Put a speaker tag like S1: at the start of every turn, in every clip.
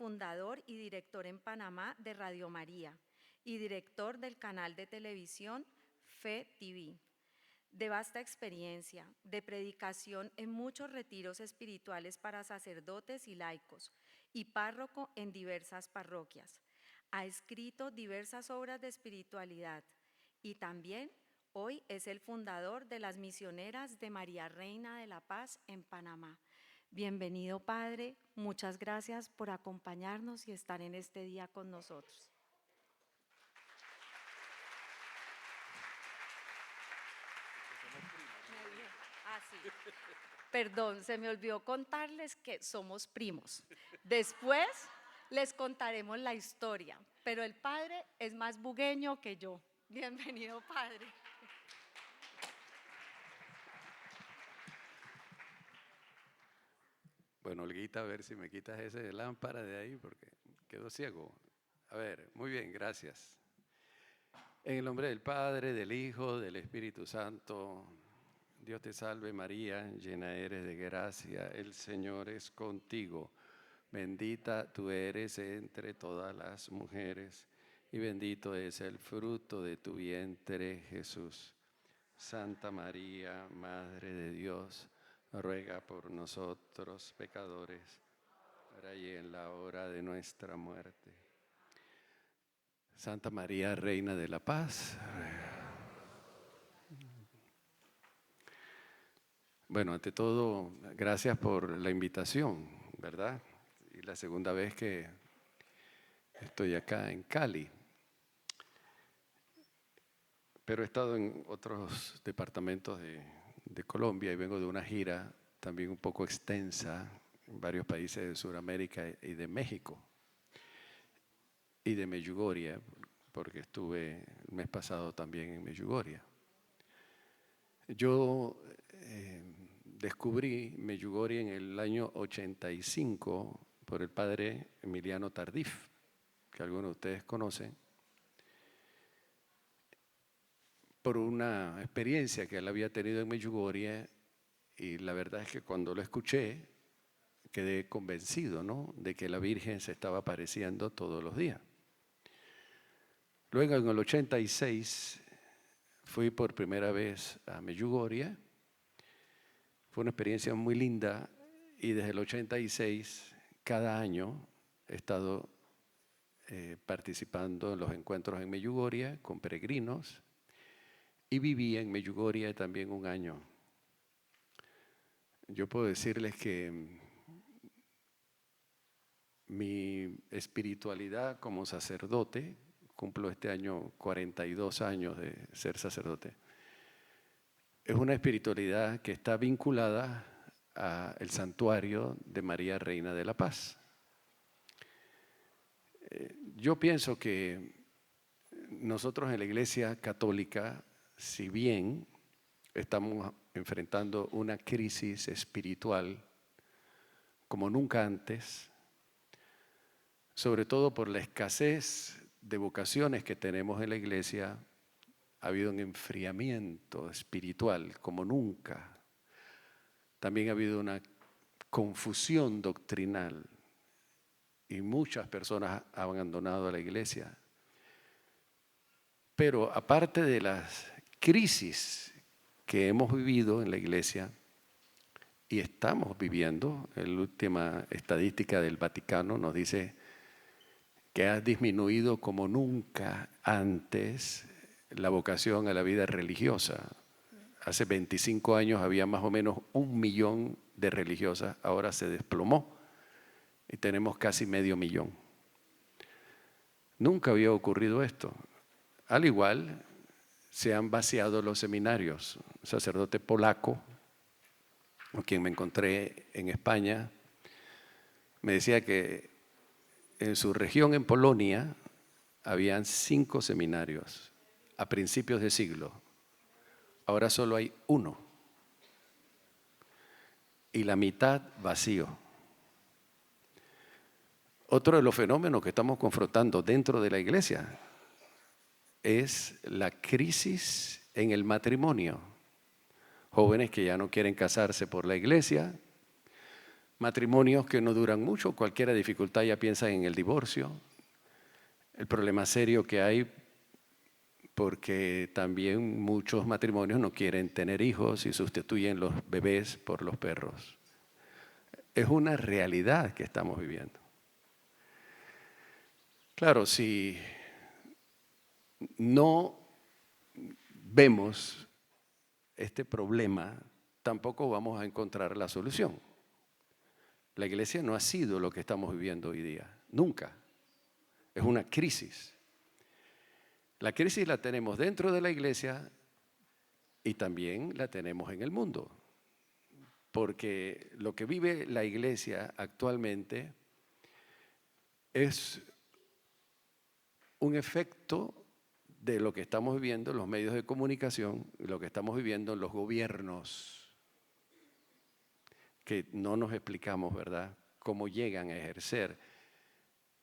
S1: fundador y director en Panamá de Radio María y director del canal de televisión Fe TV. De vasta experiencia, de predicación en muchos retiros espirituales para sacerdotes y laicos, y párroco en diversas parroquias. Ha escrito diversas obras de espiritualidad y también hoy es el fundador de las Misioneras de María Reina de la Paz en Panamá. Bienvenido, Padre. Muchas gracias por acompañarnos y estar en este día con nosotros. Sí. Perdón, se me olvidó contarles que somos primos. Después les contaremos la historia, pero el padre es más bugueño que yo. Bienvenido, padre.
S2: Bueno, Olguita, a ver si me quitas ese lámpara de ahí porque quedo ciego. A ver, muy bien, gracias. En el nombre del Padre, del Hijo, del Espíritu Santo, Dios te salve María, llena eres de gracia, el Señor es contigo. Bendita tú eres entre todas las mujeres y bendito es el fruto de tu vientre, Jesús. Santa María, Madre de Dios, ruega por nosotros pecadores, ahora y en la hora de nuestra muerte. Santa María, Reina de la Paz. Bueno, ante todo, gracias por la invitación, ¿verdad? Y la segunda vez que estoy acá en Cali. Pero he estado en otros departamentos de Colombia y vengo de una gira también un poco extensa en varios países de Sudamérica y de México y de Medjugorje, porque estuve el mes pasado también en Medjugorje. Yo descubrí Medjugorje en el año 85 por el padre Emiliano Tardif, que algunos de ustedes conocen, por una experiencia que él había tenido en Medjugorje, y la verdad es que cuando lo escuché quedé convencido, ¿no?, de que la Virgen se estaba apareciendo todos los días. Luego en el 86 fui por primera vez a Medjugorje. Fue una experiencia muy linda y desde el 86 cada año he estado participando en los encuentros en Medjugorje con peregrinos y viví en Medjugorje también un año. Yo puedo decirles que mi espiritualidad como sacerdote, cumplo este año 42 años de ser sacerdote, es una espiritualidad que está vinculada al santuario de María Reina de la Paz. Yo pienso que nosotros en la Iglesia Católica, si bien estamos enfrentando una crisis espiritual como nunca antes, sobre todo por la escasez de vocaciones que tenemos en la Iglesia, ha habido un enfriamiento espiritual como nunca. También ha habido una confusión doctrinal y muchas personas han abandonado a la Iglesia. Pero aparte de las crisis que hemos vivido en la Iglesia y estamos viviendo, la última estadística del Vaticano nos dice que ha disminuido como nunca antes la vocación a la vida religiosa. Hace 25 años había más o menos 1 millón de religiosas, ahora se desplomó y tenemos casi medio millón. Nunca había ocurrido esto. Al igual, se han vaciado los seminarios. Un sacerdote polaco, con quien me encontré en España, me decía que en su región, en Polonia, habían 5 seminarios a principios de siglo. Ahora solo hay 1. Y la mitad vacío. Otro de los fenómenos que estamos confrontando dentro de la Iglesia es la crisis en el matrimonio. Jóvenes que ya no quieren casarse por la Iglesia, matrimonios que no duran mucho, cualquier dificultad ya piensan en el divorcio, el problema serio que hay porque también muchos matrimonios no quieren tener hijos y sustituyen los bebés por los perros. Es una realidad que estamos viviendo. Claro, si no vemos este problema, tampoco vamos a encontrar la solución. La iglesia no ha sido lo que estamos viviendo hoy día, nunca. Es una crisis. La crisis la tenemos dentro de la iglesia y también la tenemos en el mundo. Porque lo que vive la iglesia actualmente es un efecto de lo que estamos viviendo en los medios de comunicación y lo que estamos viviendo en los gobiernos, que no nos explicamos, ¿verdad?, cómo llegan a ejercer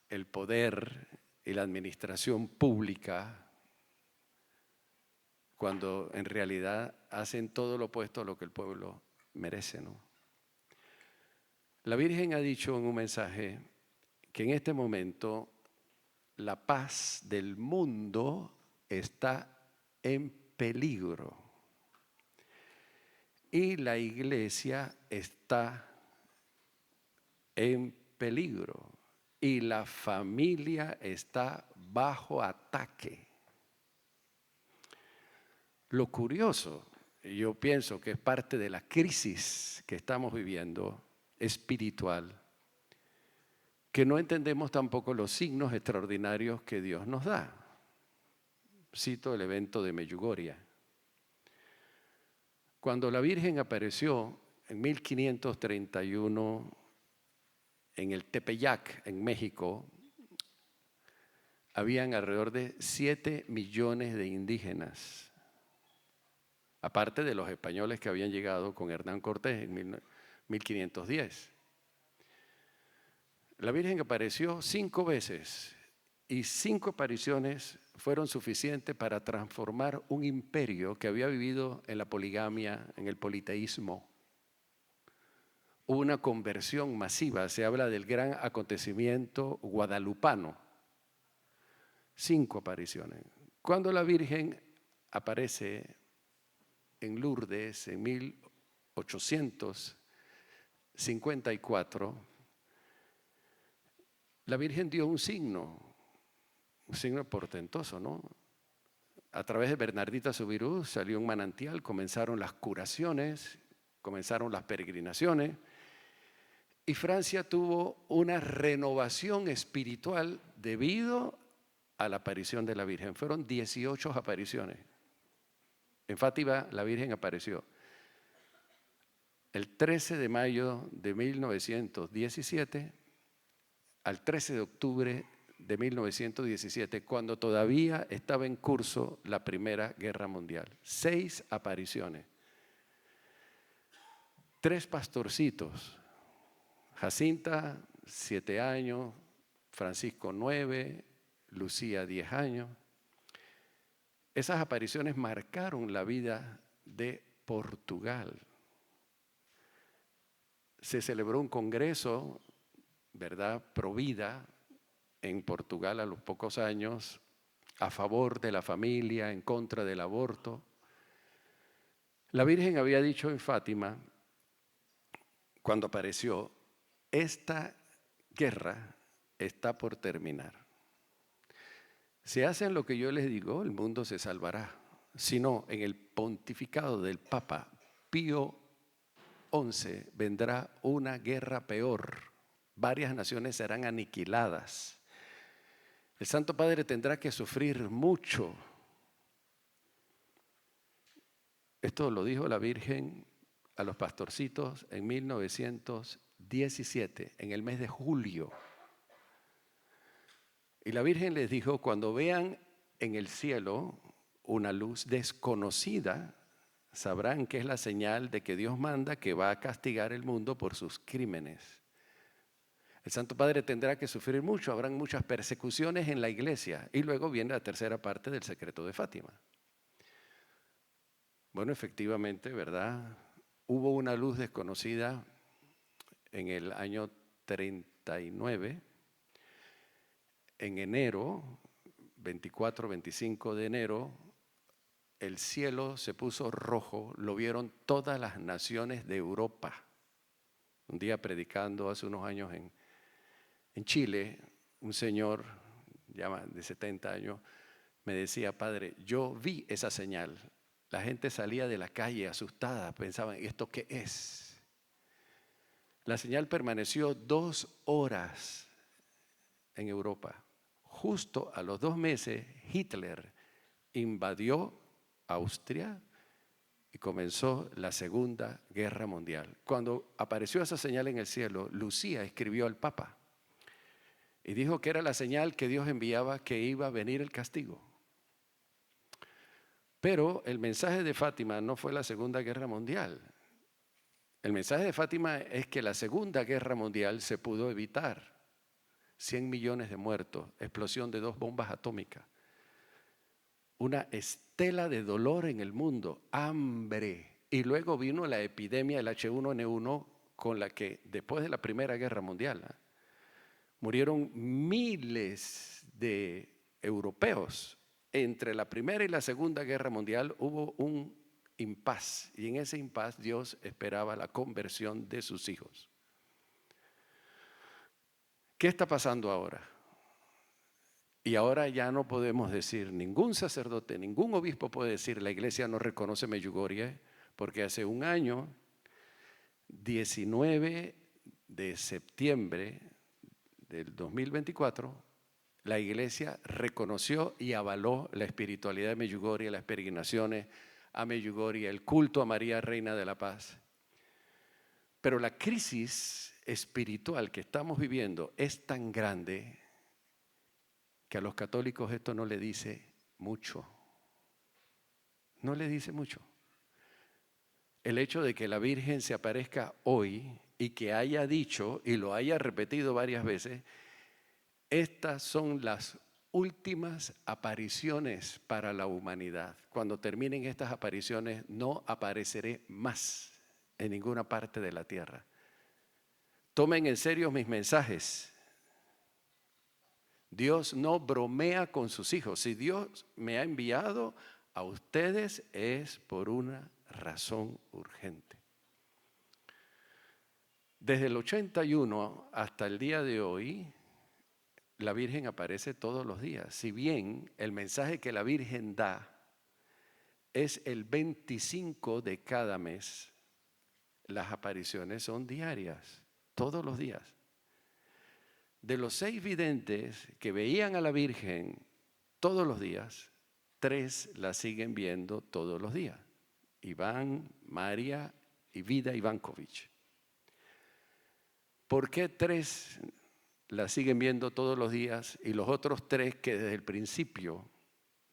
S2: el poder y la administración pública cuando en realidad hacen todo lo opuesto a lo que el pueblo merece, ¿no? La Virgen ha dicho en un mensaje que en este momento la paz del mundo está en peligro y la iglesia está en peligro y la familia está bajo ataque. Lo curioso, yo pienso que es parte de la crisis que estamos viviendo espiritual, que no entendemos tampoco los signos extraordinarios que Dios nos da. Cito el evento de Medjugorje. Cuando la Virgen apareció en 1531 en el Tepeyac, en México, habían alrededor de 7 millones de indígenas, aparte de los españoles que habían llegado con Hernán Cortés en 1510. La Virgen apareció 5 veces y 5 apariciones fueron suficientes para transformar un imperio que había vivido en la poligamia, en el politeísmo. Hubo una conversión masiva, se habla del gran acontecimiento guadalupano. 5 apariciones. Cuando la Virgen aparece en Lourdes en 1854, la Virgen dio un signo portentoso, ¿no? A través de Bernardita Subirú salió un manantial, comenzaron las curaciones, comenzaron las peregrinaciones y Francia tuvo una renovación espiritual debido a la aparición de la Virgen. Fueron 18 apariciones. En Fátima la Virgen apareció el 13 de mayo de 1917 al 13 de octubre de 1917, cuando todavía estaba en curso la Primera Guerra Mundial. 6 apariciones. 3 pastorcitos. Jacinta, 7 años, Francisco, 9, Lucía, 10 años. Esas apariciones marcaron la vida de Portugal. Se celebró un congreso, ¿verdad?, pro vida en Portugal a los pocos años, a favor de la familia, en contra del aborto. La Virgen había dicho en Fátima, cuando apareció, esta guerra está por terminar. Si hacen lo que yo les digo, el mundo se salvará. Si no, en el pontificado del Papa Pío XI vendrá una guerra peor. Varias naciones serán aniquiladas. El Santo Padre tendrá que sufrir mucho. Esto lo dijo la Virgen a los pastorcitos en 1917, en el mes de julio. Y la Virgen les dijo, cuando vean en el cielo una luz desconocida, sabrán que es la señal de que Dios manda que va a castigar el mundo por sus crímenes. El Santo Padre tendrá que sufrir mucho, habrán muchas persecuciones en la iglesia. Y luego viene la tercera parte del secreto de Fátima. Bueno, efectivamente, ¿verdad? Hubo una luz desconocida en el año 39, en enero, 24, 25 de enero, el cielo se puso rojo, lo vieron todas las naciones de Europa. Un día predicando hace unos años en Chile, un señor de 70 años me decía: padre, yo vi esa señal. La gente salía de la calle asustada, pensaban, ¿esto qué es? La señal permaneció 2 horas en Europa. Justo a los 2 meses, Hitler invadió Austria y comenzó la Segunda Guerra Mundial. Cuando apareció esa señal en el cielo, Lucía escribió al Papa y dijo que era la señal que Dios enviaba, que iba a venir el castigo. Pero el mensaje de Fátima no fue la Segunda Guerra Mundial. El mensaje de Fátima es que la Segunda Guerra Mundial se pudo evitar. 100 millones de muertos, explosión de 2 bombas atómicas, una estela de dolor en el mundo, hambre. Y luego vino la epidemia del H1N1, con la que después de la Primera Guerra Mundial murieron miles de europeos. Entre la Primera y la Segunda Guerra Mundial hubo un impas, y en ese impas Dios esperaba la conversión de sus hijos. ¿Qué está pasando ahora? Y ahora ya no podemos decir, ningún sacerdote, ningún obispo puede decir, la iglesia no reconoce Medjugorje, porque hace un año, 19 de septiembre del 2024, la iglesia reconoció y avaló la espiritualidad de Medjugorje, las peregrinaciones a Medjugorje, el culto a María, Reina de la Paz. Pero la crisis espiritual que estamos viviendo es tan grande que a los católicos esto no le dice mucho. No le dice mucho. El hecho de que la Virgen se aparezca hoy y que haya dicho, y lo haya repetido varias veces, estas son las últimas apariciones para la humanidad. Cuando terminen estas apariciones, no apareceré más en ninguna parte de la tierra. Tomen en serio mis mensajes. Dios no bromea con sus hijos. Si Dios me ha enviado a ustedes es por una razón urgente. Desde el 81 hasta el día de hoy, la Virgen aparece todos los días. Si bien el mensaje que la Virgen da es el 25 de cada mes, las apariciones son diarias, todos los días. De los 6 videntes que veían a la Virgen todos los días, 3 la siguen viendo todos los días. Iván, María y Vida Ivankovich. ¿Por qué 3 la siguen viendo todos los días y los otros 3 que desde el principio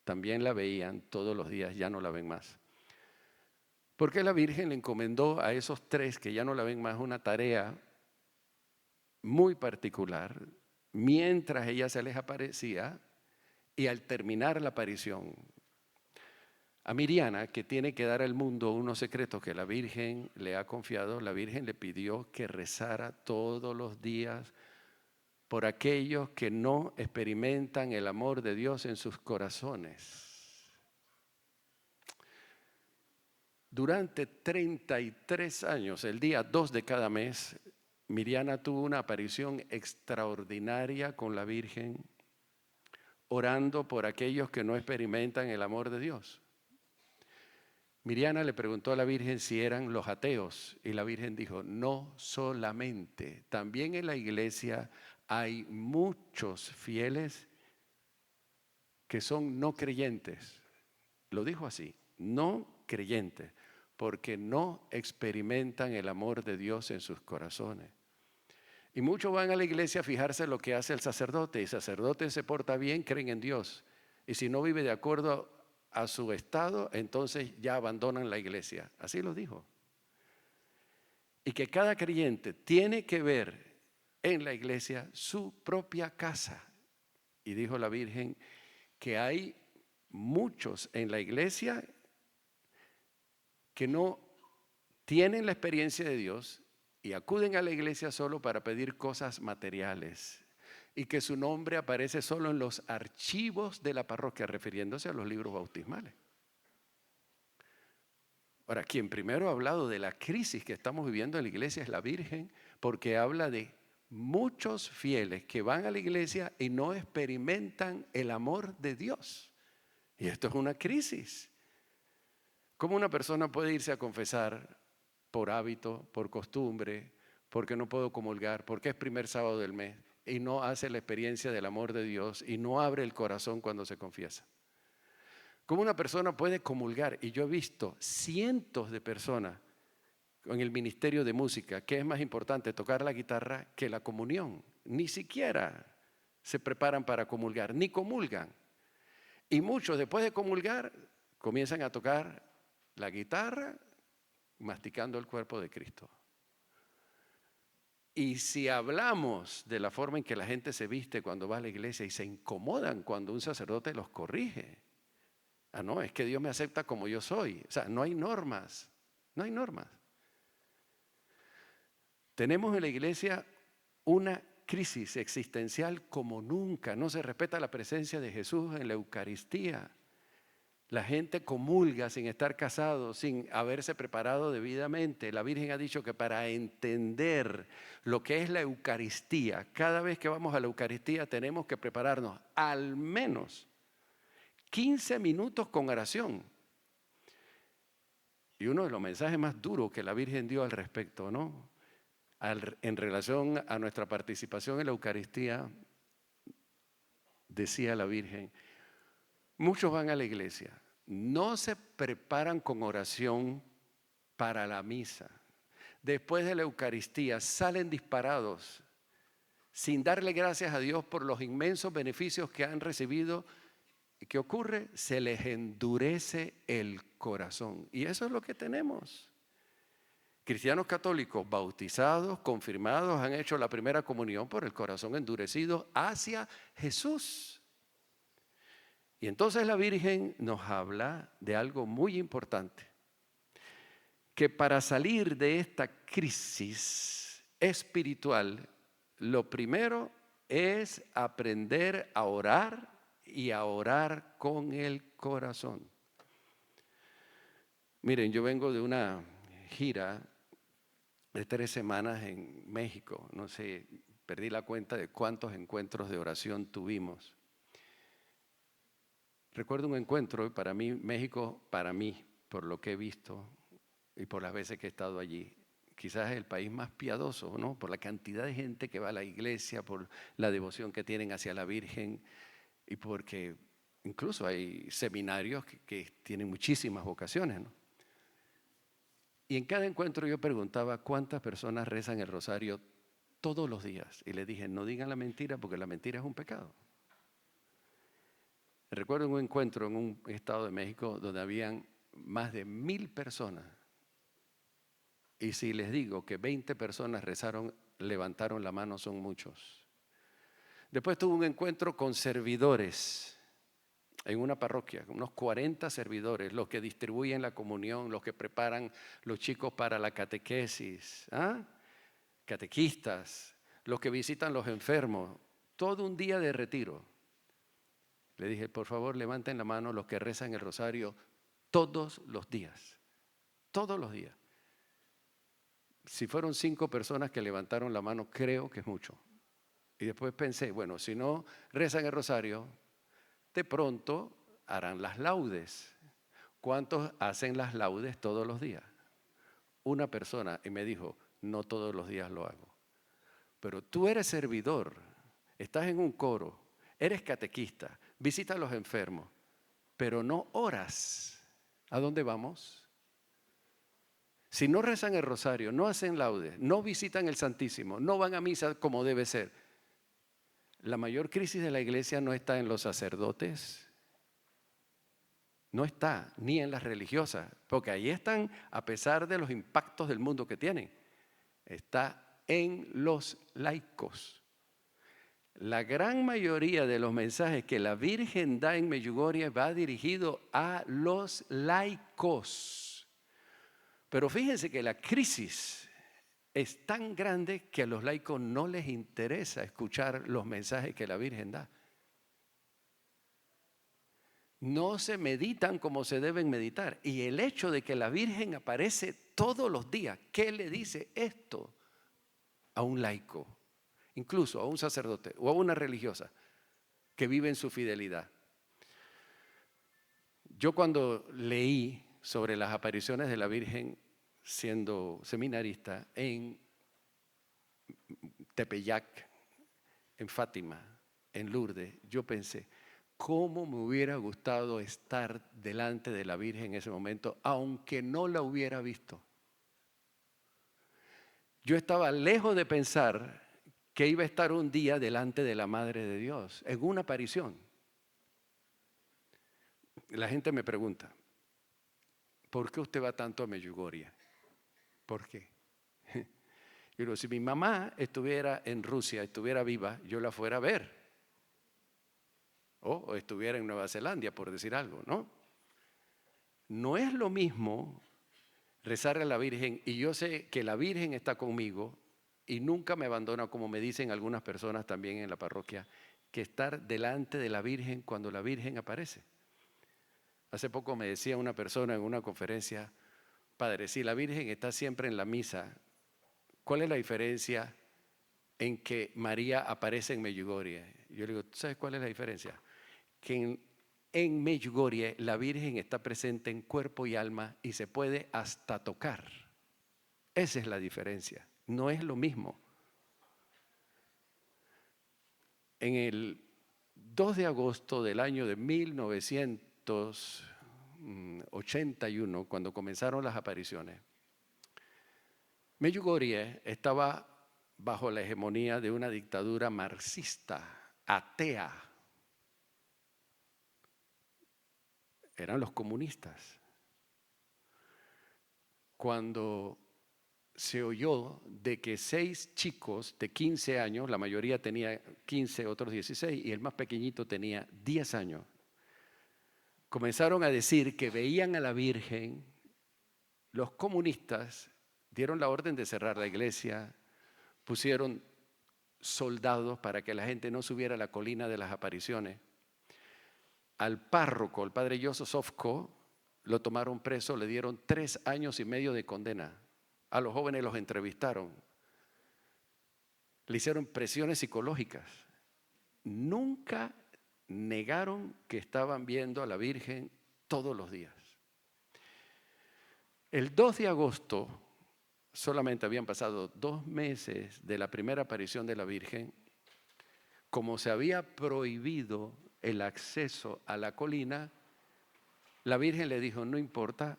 S2: también la veían todos los días ya no la ven más? Porque la Virgen le encomendó a esos 3 que ya no la ven más una tarea muy particular, mientras ella se les aparecía y al terminar la aparición. A Miriana, que tiene que dar al mundo unos secretos que la Virgen le ha confiado, la Virgen le pidió que rezara todos los días por aquellos que no experimentan el amor de Dios en sus corazones. Durante 33 años, el día 2 de cada mes, Miriana tuvo una aparición extraordinaria con la Virgen, orando por aquellos que no experimentan el amor de Dios. Miriana le preguntó a la Virgen si eran los ateos y la Virgen dijo, no solamente, también en la iglesia hay muchos fieles que son no creyentes. Lo dijo así, no creyentes, porque no experimentan el amor de Dios en sus corazones. Y muchos van a la iglesia a fijarse en lo que hace el sacerdote. Y el sacerdote se porta bien, creen en Dios. Y si no vive de acuerdo a su estado, entonces ya abandonan la iglesia. Así lo dijo. Y que cada creyente tiene que ver en la iglesia su propia casa. Y dijo la Virgen que hay muchos en la iglesia que no tienen la experiencia de Dios y acuden a la iglesia solo para pedir cosas materiales y que su nombre aparece solo en los archivos de la parroquia, refiriéndose a los libros bautismales. Ahora, quien primero ha hablado de la crisis que estamos viviendo en la iglesia es la Virgen, porque habla de muchos fieles que van a la iglesia y no experimentan el amor de Dios. Y esto es una crisis. ¿Cómo una persona puede irse a confesar por hábito, por costumbre, porque no puedo comulgar, porque es primer sábado del mes y no hace la experiencia del amor de Dios y no abre el corazón cuando se confiesa? ¿Cómo una persona puede comulgar? Y yo he visto cientos de personas en el ministerio de música, que es más importante tocar la guitarra que la comunión. Ni siquiera se preparan para comulgar, ni comulgan. Y muchos después de comulgar comienzan a tocar la guitarra masticando el cuerpo de Cristo. Y si hablamos de la forma en que la gente se viste cuando va a la iglesia y se incomodan cuando un sacerdote los corrige. Ah, no, es que Dios me acepta como yo soy. O sea, no hay normas, no hay normas. Tenemos en la iglesia una crisis existencial como nunca. No se respeta la presencia de Jesús en la Eucaristía. La gente comulga sin estar casado, sin haberse preparado debidamente. La Virgen ha dicho que para entender lo que es la Eucaristía, cada vez que vamos a la Eucaristía tenemos que prepararnos al menos 15 minutos con oración. Y uno de los mensajes más duros que la Virgen dio al respecto, ¿no? En relación a nuestra participación en la Eucaristía, decía la Virgen, muchos van a la iglesia, no se preparan con oración para la misa. Después de la Eucaristía salen disparados sin darle gracias a Dios por los inmensos beneficios que han recibido. ¿Y qué ocurre? Se les endurece el corazón. Y eso es lo que tenemos. Cristianos católicos bautizados, confirmados, han hecho la primera comunión por el corazón endurecido hacia Jesús. Y entonces la Virgen nos habla de algo muy importante, que para salir de esta crisis espiritual, lo primero es aprender a orar y a orar con el corazón. Miren, yo vengo de una gira de 3 semanas en México. No sé, perdí la cuenta de cuántos encuentros de oración tuvimos. Recuerdo un encuentro, y para mí, México, para mí, por lo que he visto y por las veces que he estado allí, quizás es el país más piadoso, ¿no? Por la cantidad de gente que va a la iglesia, por la devoción que tienen hacia la Virgen y porque incluso hay seminarios que tienen muchísimas vocaciones, ¿no? Y en cada encuentro yo preguntaba cuántas personas rezan el rosario todos los días. Y les dije, no digan la mentira porque la mentira es un pecado. Recuerdo un encuentro en un estado de México donde habían más de 1000 personas. Y si les digo que 20 personas rezaron, levantaron la mano, son muchos. Después tuve un encuentro con servidores en una parroquia, unos 40 servidores, los que distribuyen la comunión, los que preparan los chicos para la catequesis, catequistas, los que visitan los enfermos, todo un día de retiro. Le dije, por favor, levanten la mano los que rezan el rosario todos los días, todos los días. Si fueron 5 personas que levantaron la mano, creo que es mucho. Y después pensé, bueno, si no rezan el rosario, de pronto harán las laudes. ¿Cuántos hacen las laudes todos los días? Una persona, y me dijo, no todos los días lo hago. Pero tú eres servidor, estás en un coro, eres catequista, visitas a los enfermos, pero no oras. ¿A dónde vamos? Si no rezan el rosario, no hacen laudes, no visitan el Santísimo, no van a misa como debe ser. La mayor crisis de la iglesia no está en los sacerdotes, no está ni en las religiosas, porque ahí están a pesar de los impactos del mundo que tienen. Está en los laicos. La gran mayoría de los mensajes que la Virgen da en Medjugorje va dirigido a los laicos. Pero fíjense que la crisis es tan grande que a los laicos no les interesa escuchar los mensajes que la Virgen da. No se meditan como se deben meditar. Y el hecho de que la Virgen aparece todos los días, ¿qué le dice esto a un laico? Incluso a un sacerdote o a una religiosa que vive en su fidelidad. Yo cuando leí sobre las apariciones de la Virgen siendo seminarista en Tepeyac, en Fátima, en Lourdes, yo pensé, ¿cómo me hubiera gustado estar delante de la Virgen en ese momento, aunque no la hubiera visto? Yo estaba lejos de pensar que iba a estar un día delante de la Madre de Dios, en una aparición. La gente me pregunta, ¿por qué usted va tanto a Medjugorje? ¿Por qué? Yo digo, si mi mamá estuviera en Rusia, estuviera viva, yo la fuera a ver. O estuviera en Nueva Zelanda, por decir algo, ¿no? No es lo mismo rezarle a la Virgen, y yo sé que la Virgen está conmigo y nunca me abandona, como me dicen algunas personas también en la parroquia, que estar delante de la Virgen cuando la Virgen aparece. Hace poco me decía una persona en una conferencia, padre, si la Virgen está siempre en la misa, ¿cuál es la diferencia en que María aparece en Medjugorje? Yo le digo, ¿tú sabes cuál es la diferencia? Que en Medjugorje la Virgen está presente en cuerpo y alma y se puede hasta tocar. Esa es la diferencia, no es lo mismo. En el 2 de agosto del año de 1981, cuando comenzaron las apariciones, Medjugorje estaba bajo la hegemonía de una dictadura marxista, atea. Eran los comunistas. Cuando se oyó de que 6 chicos de 15 años, la mayoría tenía 15, otros 16, y el más pequeñito tenía 10 años, comenzaron a decir que veían a la Virgen, los comunistas dieron la orden de cerrar la iglesia, pusieron soldados para que la gente no subiera a la colina de las apariciones. Al párroco, el padre Joseph Sofko, lo tomaron preso, le dieron 3 años y medio de condena. A los jóvenes los entrevistaron, le hicieron presiones psicológicas. Nunca negaron que estaban viendo a la Virgen todos los días. El 2 de agosto, solamente habían pasado 2 meses de la primera aparición de la Virgen, como se había prohibido el acceso a la colina, la Virgen le dijo, no importa,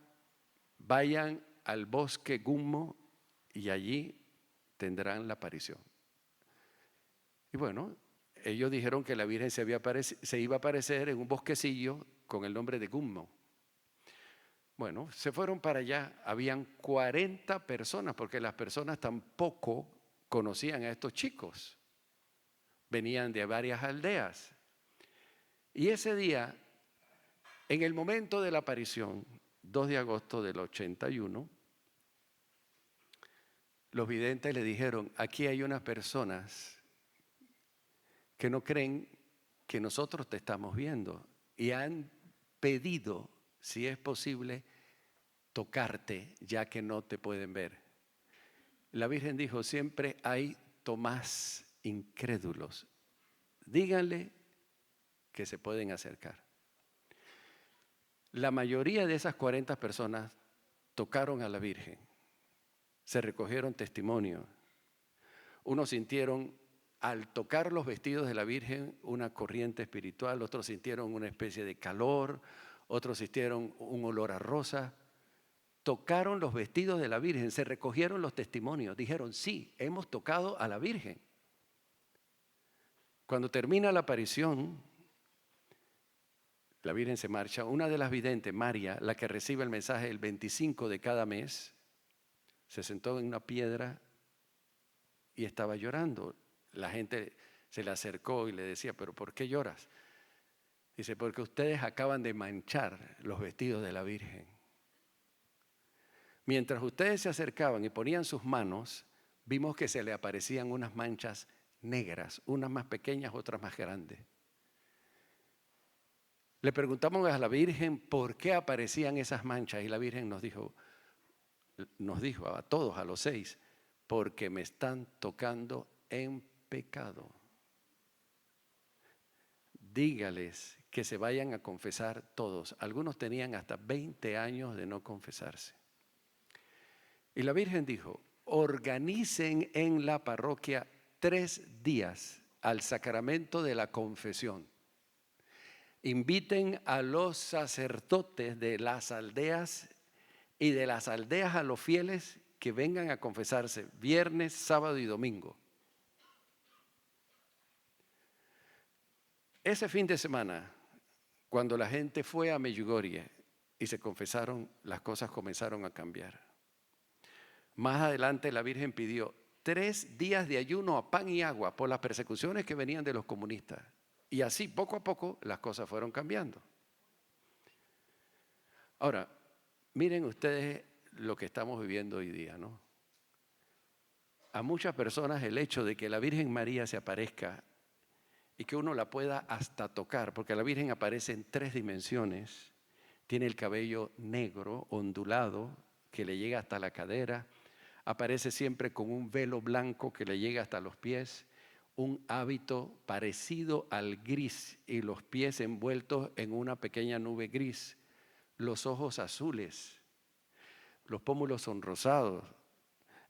S2: vayan al bosque Gummo y allí tendrán la aparición. Y bueno, ellos dijeron que la Virgen se iba a aparecer en un bosquecillo con el nombre de Gummo. Bueno, se fueron para allá, habían 40 personas, porque las personas tampoco conocían a estos chicos. Venían de varias aldeas. Y ese día, en el momento de la aparición, 2 de agosto del 81, los videntes le dijeron, aquí hay unas personas que no creen que nosotros te estamos viendo y han pedido, si es posible, tocarte ya que no te pueden ver. La Virgen dijo, siempre hay Tomás incrédulos. Díganle que se pueden acercar. La mayoría de esas 40 personas tocaron a la Virgen, se recogieron testimonios. Unos sintieron al tocar los vestidos de la Virgen una corriente espiritual, otros sintieron una especie de calor, otros sintieron un olor a rosa. Tocaron los vestidos de la Virgen, se recogieron los testimonios, dijeron, sí, hemos tocado a la Virgen. Cuando termina la aparición, la Virgen se marcha. Una de las videntes, María, la que recibe el mensaje el 25 de cada mes, se sentó en una piedra y estaba llorando. La gente se le acercó y le decía, ¿pero por qué lloras? Dice, porque ustedes acaban de manchar los vestidos de la Virgen. Mientras ustedes se acercaban y ponían sus manos, vimos que se le aparecían unas manchas negras, unas más pequeñas, otras más grandes. Le preguntamos a la Virgen por qué aparecían esas manchas y la Virgen nos dijo a todos, a los 6, porque me están tocando en pecado. Dígales que se vayan a confesar todos. Algunos tenían hasta 20 años de no confesarse. Y la Virgen dijo, organicen en la parroquia 3 días al sacramento de la confesión. Inviten a los sacerdotes de las aldeas y de las aldeas a los fieles que vengan a confesarse viernes, sábado y domingo. Ese fin de semana, cuando la gente fue a Medjugorje y se confesaron, las cosas comenzaron a cambiar. Más adelante la Virgen pidió 3 días de ayuno a pan y agua por las persecuciones que venían de los comunistas. Y así, poco a poco, las cosas fueron cambiando. Ahora, miren ustedes lo que estamos viviendo hoy día, ¿no? A muchas personas el hecho de que la Virgen María se aparezca y que uno la pueda hasta tocar, porque la Virgen aparece en 3 dimensiones, tiene el cabello negro, ondulado, que le llega hasta la cadera, aparece siempre con un velo blanco que le llega hasta los pies, un hábito parecido al gris y los pies envueltos en una pequeña nube gris, los ojos azules, los pómulos sonrosados,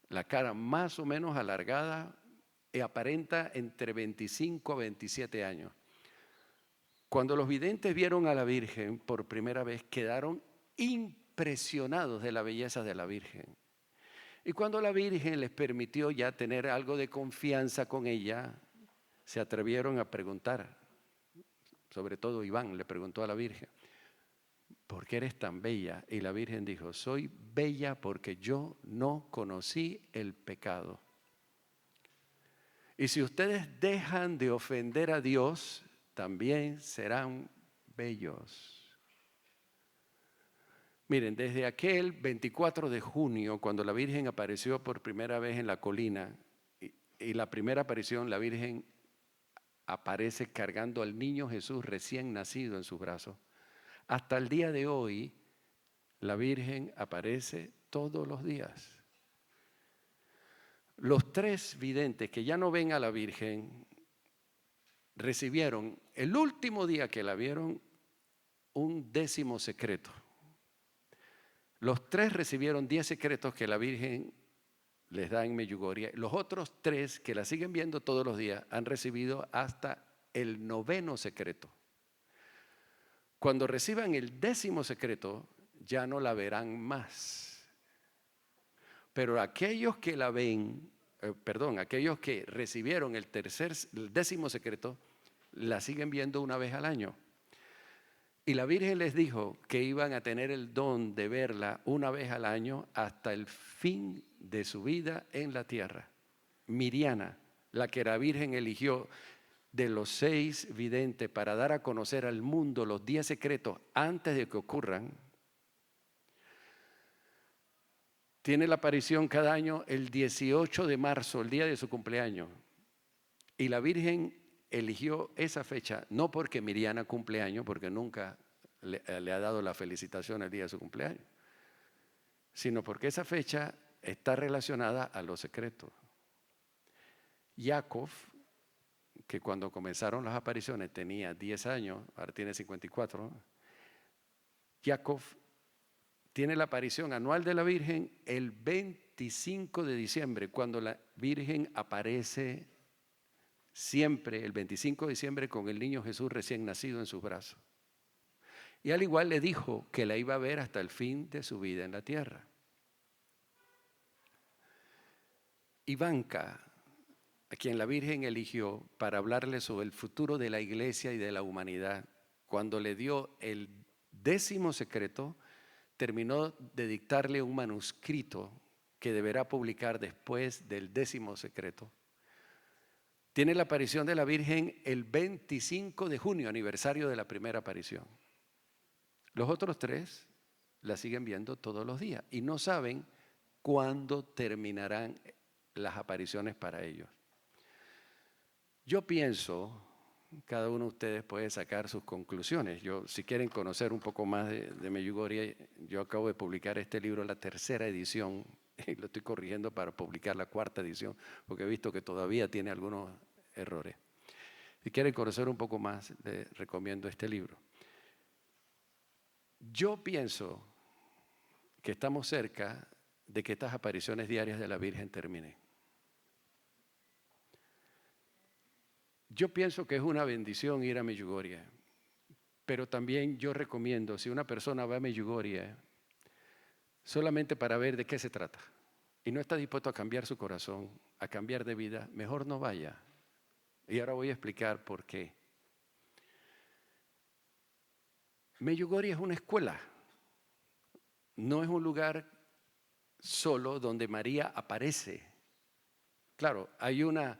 S2: la cara más o menos alargada y aparenta entre 25 a 27 años. Cuando los videntes vieron a la Virgen por primera vez, quedaron impresionados de la belleza de la Virgen. Y cuando la Virgen les permitió ya tener algo de confianza con ella, se atrevieron a preguntar, sobre todo Iván le preguntó a la Virgen, ¿por qué eres tan bella? Y la Virgen dijo, soy bella porque yo no conocí el pecado. Y si ustedes dejan de ofender a Dios, también serán bellos. Miren, desde aquel 24 de junio, cuando la Virgen apareció por primera vez en la colina, y la primera aparición, la Virgen aparece cargando al niño Jesús recién nacido en sus brazos. Hasta el día de hoy, la Virgen aparece todos los días. Los 3 videntes que ya no ven a la Virgen recibieron el último día que la vieron un 10º secreto. Los 3 recibieron 10 secretos que la Virgen les da en Medjugorje. Los otros 3 que la siguen viendo todos los días han recibido hasta el 9º secreto. Cuando reciban el 10º secreto, ya no la verán más. Pero aquellos que la ven, aquellos que recibieron el 10º secreto, la siguen viendo una vez al año. Y la Virgen les dijo que iban a tener el don de verla una vez al año hasta el fin de su vida en la tierra. Miriana, la que la Virgen eligió de los 6 videntes para dar a conocer al mundo los 10 secretos antes de que ocurran, tiene la aparición cada año el 18 de marzo, el día de su cumpleaños. Y la Virgen eligió esa fecha, no porque Miriana cumpleaños, porque nunca le ha dado la felicitación el día de su cumpleaños, sino porque esa fecha está relacionada a los secretos. Jacob, que cuando comenzaron las apariciones tenía 10 años, ahora tiene 54, ¿no? Jacob tiene la aparición anual de la Virgen el 25 de diciembre, cuando la Virgen aparece siempre el 25 de diciembre con el niño Jesús recién nacido en sus brazos. Y al igual le dijo que la iba a ver hasta el fin de su vida en la tierra. Ivanka, a quien la Virgen eligió para hablarle sobre el futuro de la iglesia y de la humanidad, cuando le dio el 10º secreto, terminó de dictarle un manuscrito que deberá publicar después del 10º secreto. Tiene la aparición de la Virgen el 25 de junio, aniversario de la primera aparición. Los otros 3 la siguen viendo todos los días y no saben cuándo terminarán las apariciones para ellos. Yo pienso, cada uno de ustedes puede sacar sus conclusiones. Si quieren conocer un poco más de Medjugorje, yo acabo de publicar este libro, la 3ª edición, y lo estoy corrigiendo para publicar la 4ª edición, porque he visto que todavía tiene algunos errores. Si quieren conocer un poco más, les recomiendo este libro. Yo pienso que estamos cerca de que estas apariciones diarias de la Virgen terminen. Yo pienso que es una bendición ir a Medjugorje, pero también yo recomiendo, si una persona va a Medjugorje, solamente para ver de qué se trata, y no está dispuesto a cambiar su corazón, a cambiar de vida, mejor no vaya. Y ahora voy a explicar por qué. Medjugorje es una escuela, no es un lugar solo donde María aparece. Claro, hay una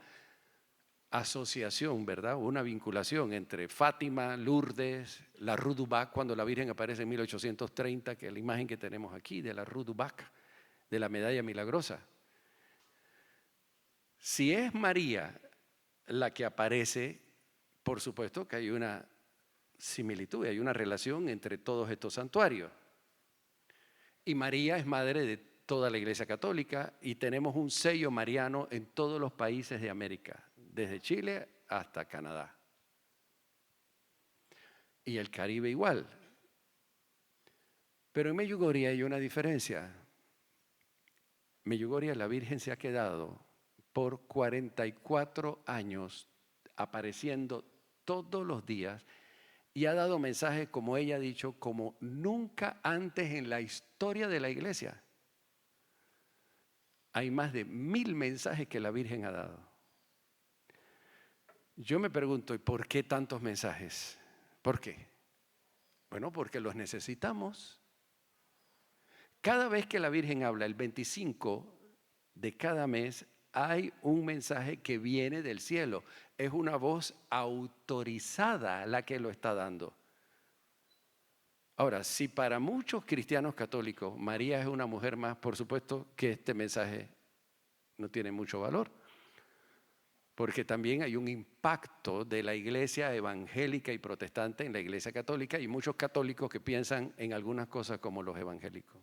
S2: asociación, ¿verdad? Una vinculación entre Fátima, Lourdes, la Rue du Bac, cuando la Virgen aparece en 1830, que es la imagen que tenemos aquí de la Rue du Bac, de la medalla milagrosa. Si es María la que aparece, por supuesto que hay una similitud, hay una relación entre todos estos santuarios. Y María es madre de toda la Iglesia Católica y tenemos un sello mariano en todos los países de América, desde Chile hasta Canadá. Y el Caribe igual. Pero en Medjugorje hay una diferencia. Medjugorje, la Virgen se ha quedado por 44 años apareciendo todos los días y ha dado mensajes, como ella ha dicho, como nunca antes en la historia de la iglesia. Hay más de 1000 mensajes que la Virgen ha dado. Yo me pregunto, ¿y por qué tantos mensajes? ¿Por qué? Bueno, porque los necesitamos. Cada vez que la Virgen habla, el 25 de cada mes, hay un mensaje que viene del cielo. Es una voz autorizada la que lo está dando. Ahora, si para muchos cristianos católicos María es una mujer más, por supuesto que este mensaje no tiene mucho valor. Porque también hay un impacto de la iglesia evangélica y protestante en la iglesia católica y muchos católicos que piensan en algunas cosas como los evangélicos.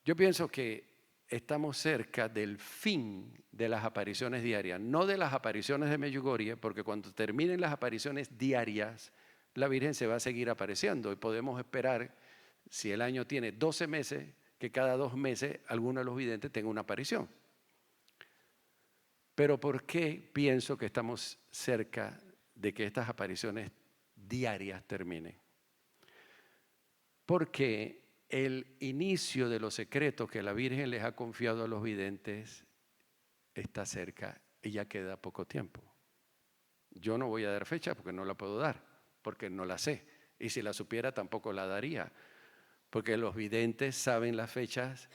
S2: Yo pienso que estamos cerca del fin de las apariciones diarias, no de las apariciones de Medjugorje, porque cuando terminen las apariciones diarias, la Virgen se va a seguir apareciendo y podemos esperar, si el año tiene 12 meses, que cada 2 meses alguno de los videntes tenga una aparición. Pero ¿por qué pienso que estamos cerca de que estas apariciones diarias terminen? Porque el inicio de los secretos que la Virgen les ha confiado a los videntes está cerca y ya queda poco tiempo. Yo no voy a dar fecha porque no la puedo dar, porque no la sé. Y si la supiera tampoco la daría, porque los videntes saben las fechas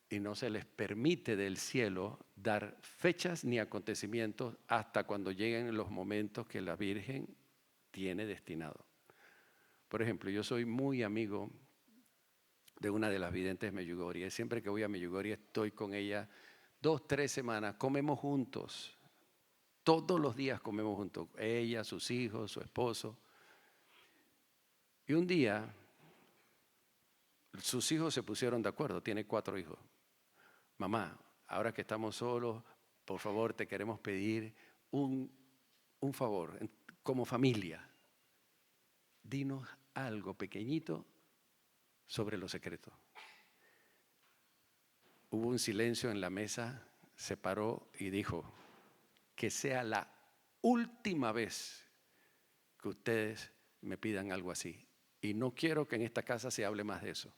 S2: y no se les permite del cielo dar fechas ni acontecimientos hasta cuando lleguen los momentos que la Virgen tiene destinado. Por ejemplo, yo soy muy amigo de una de las videntes Medjugorje. Siempre que voy a Medjugorje estoy con ella 2, 3 semanas, comemos juntos. Todos los días comemos juntos, ella, sus hijos, su esposo. Y un día sus hijos se pusieron de acuerdo, tiene 4 hijos. Mamá, ahora que estamos solos, por favor te queremos pedir un favor, como familia. Dinos algo pequeñito sobre los secretos. Hubo un silencio en la mesa, se paró y dijo, que sea la última vez que ustedes me pidan algo así. Y no quiero que en esta casa se hable más de eso.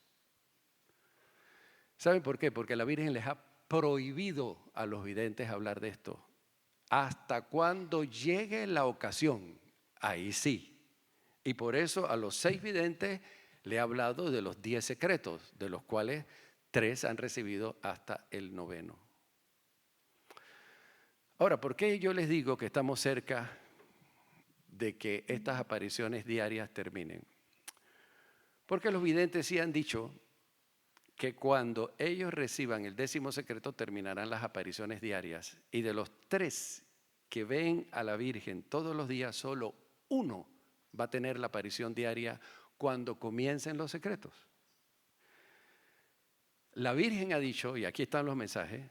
S2: ¿Saben por qué? Porque la Virgen les ha prohibido a los videntes hablar de esto. Hasta cuando llegue la ocasión, ahí sí. Y por eso a los 6 videntes le he hablado de los 10 secretos, de los cuales 3 han recibido hasta el 9º. Ahora, ¿por qué yo les digo que estamos cerca de que estas apariciones diarias terminen? Porque los videntes sí han dicho que cuando ellos reciban el 10º secreto terminarán las apariciones diarias. Y de los 3 que ven a la Virgen todos los días, solo uno va a tener la aparición diaria cuando comiencen los secretos. La Virgen ha dicho, y aquí están los mensajes,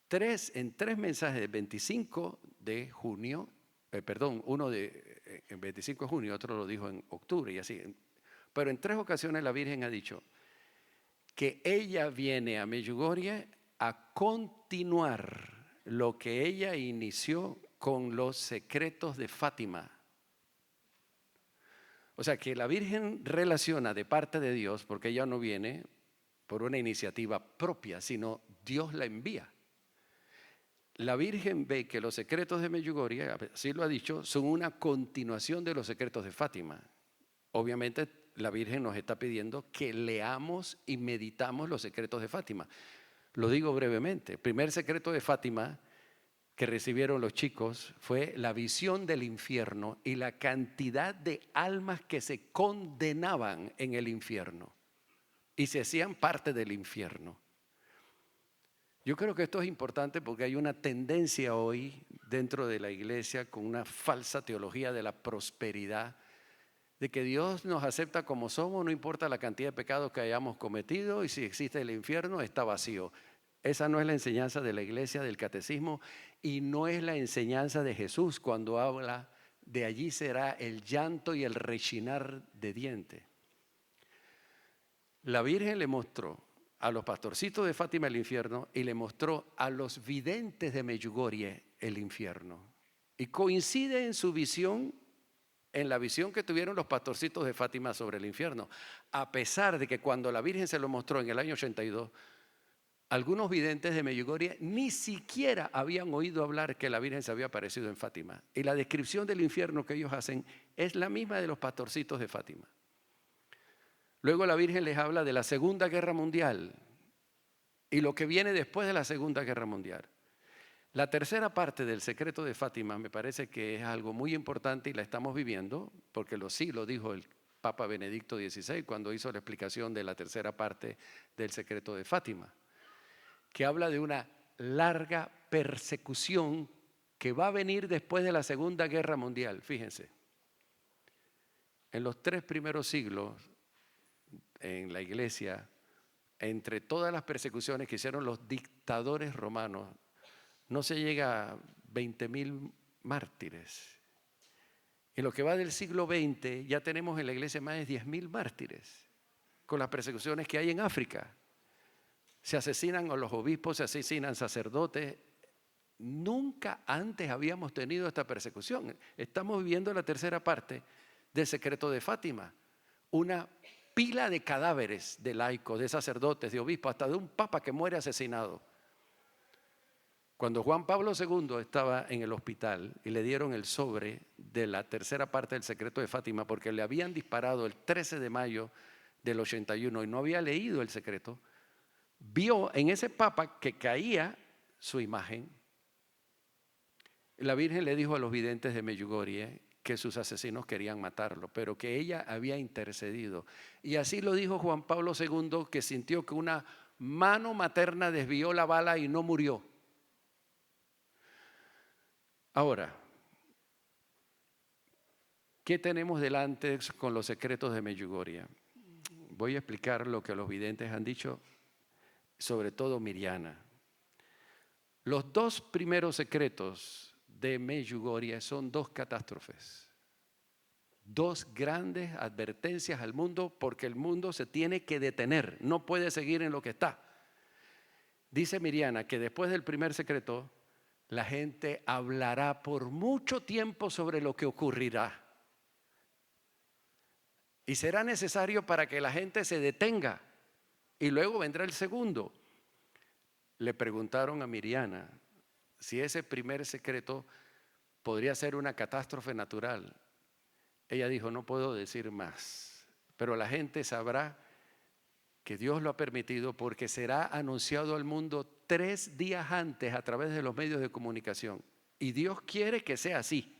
S2: en 3 mensajes del 25 de junio, uno en 25 de junio, otro lo dijo en octubre y así. Pero en 3 ocasiones la Virgen ha dicho que ella viene a Medjugorje a continuar lo que ella inició con los secretos de Fátima. O sea, que la Virgen relaciona de parte de Dios, porque ella no viene por una iniciativa propia, sino Dios la envía. La Virgen ve que los secretos de Medjugorje, así lo ha dicho, son una continuación de los secretos de Fátima. Obviamente la Virgen nos está pidiendo que leamos y meditamos los secretos de Fátima. Lo digo brevemente. El primer secreto de Fátima que recibieron los chicos fue la visión del infierno y la cantidad de almas que se condenaban en el infierno y se hacían parte del infierno. Yo creo que esto es importante porque hay una tendencia hoy dentro de la iglesia con una falsa teología de la prosperidad, de que Dios nos acepta como somos, no importa la cantidad de pecados que hayamos cometido, y si existe el infierno está vacío. Esa no es la enseñanza de la iglesia, del catecismo, y no es la enseñanza de Jesús cuando habla de allí será el llanto y el rechinar de dientes. La Virgen le mostró a los pastorcitos de Fátima el infierno y le mostró a los videntes de Medjugorje el infierno. Y coincide en su visión, en la visión que tuvieron los pastorcitos de Fátima sobre el infierno, a pesar de que cuando la Virgen se lo mostró en el año 82, algunos videntes de Medjugorje ni siquiera habían oído hablar que la Virgen se había aparecido en Fátima. Y la descripción del infierno que ellos hacen es la misma de los pastorcitos de Fátima. Luego la Virgen les habla de la Segunda Guerra Mundial y lo que viene después de la Segunda Guerra Mundial. La tercera parte del secreto de Fátima me parece que es algo muy importante y la estamos viviendo, porque sí lo dijo el Papa Benedicto XVI cuando hizo la explicación de la tercera parte del secreto de Fátima, que habla de una larga persecución que va a venir después de la Segunda Guerra Mundial. Fíjense, en los 3 primeros siglos en la iglesia, entre todas las persecuciones que hicieron los dictadores romanos, no se llega a 20.000 mártires. En lo que va del siglo XX ya tenemos en la iglesia más de 10.000 mártires, con las persecuciones que hay en África. Se asesinan a los obispos, se asesinan sacerdotes. Nunca antes habíamos tenido esta persecución. Estamos viviendo la tercera parte del secreto de Fátima. Una pila de cadáveres de laicos, de sacerdotes, de obispos, hasta de un papa que muere asesinado. Cuando Juan Pablo II estaba en el hospital y le dieron el sobre de la tercera parte del secreto de Fátima porque le habían disparado el 13 de mayo del 81 y no había leído el secreto, vio en ese papa que caía su imagen. La Virgen le dijo a los videntes de Medjugorje que sus asesinos querían matarlo, pero que ella había intercedido. Y así lo dijo Juan Pablo II, que sintió que una mano materna desvió la bala y no murió. Ahora, ¿qué tenemos delante con los secretos de Medjugorje? Voy a explicar lo que los videntes han dicho, sobre todo Miriana. Los 2 primeros secretos de Medjugorje son 2 catástrofes, 2 grandes advertencias al mundo, porque el mundo se tiene que detener, no puede seguir en lo que está. Dice Miriana que después del primer secreto, la gente hablará por mucho tiempo sobre lo que ocurrirá. Y será necesario para que la gente se detenga. Y luego vendrá el segundo. Le preguntaron a Miriana si ese primer secreto podría ser una catástrofe natural. Ella dijo, no puedo decir más, pero la gente sabrá que Dios lo ha permitido porque será anunciado al mundo 3 días antes a través de los medios de comunicación. Y Dios quiere que sea así.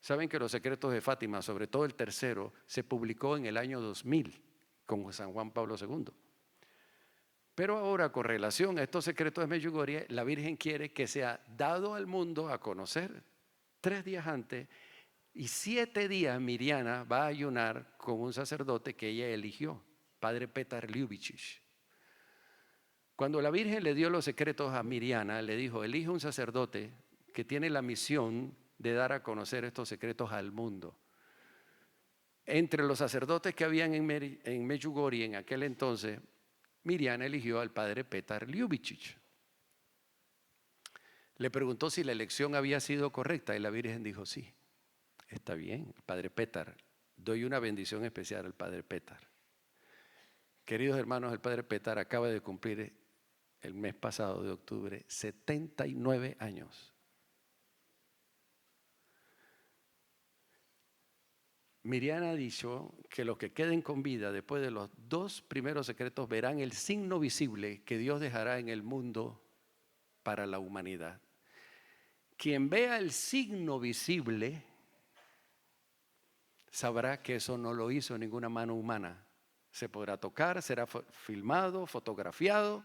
S2: Saben que los secretos de Fátima, sobre todo el tercero, se publicó en el año 2000. con San Juan Pablo II. Pero ahora, con relación a estos secretos de Medjugorje, la Virgen quiere que sea dado al mundo a conocer 3 días antes, y 7 días Mirjana va a ayunar con un sacerdote que ella eligió, Padre Petar Ljubicic. Cuando la Virgen le dio los secretos a Mirjana, le dijo: elige un sacerdote que tiene la misión de dar a conocer estos secretos al mundo. Entre los sacerdotes que habían en Medjugorje en aquel entonces, Mirjana eligió al Padre Petar Ljubicic. Le preguntó si la elección había sido correcta y la Virgen dijo: sí, está bien, Padre Petar. Doy una bendición especial al Padre Petar. Queridos hermanos, el Padre Petar acaba de cumplir el mes pasado de octubre 79 años. Mirjana ha dicho que los que queden con vida después de los 2 primeros secretos verán el signo visible que Dios dejará en el mundo para la humanidad. Quien vea el signo visible sabrá que eso no lo hizo ninguna mano humana. Se podrá tocar, será filmado, fotografiado.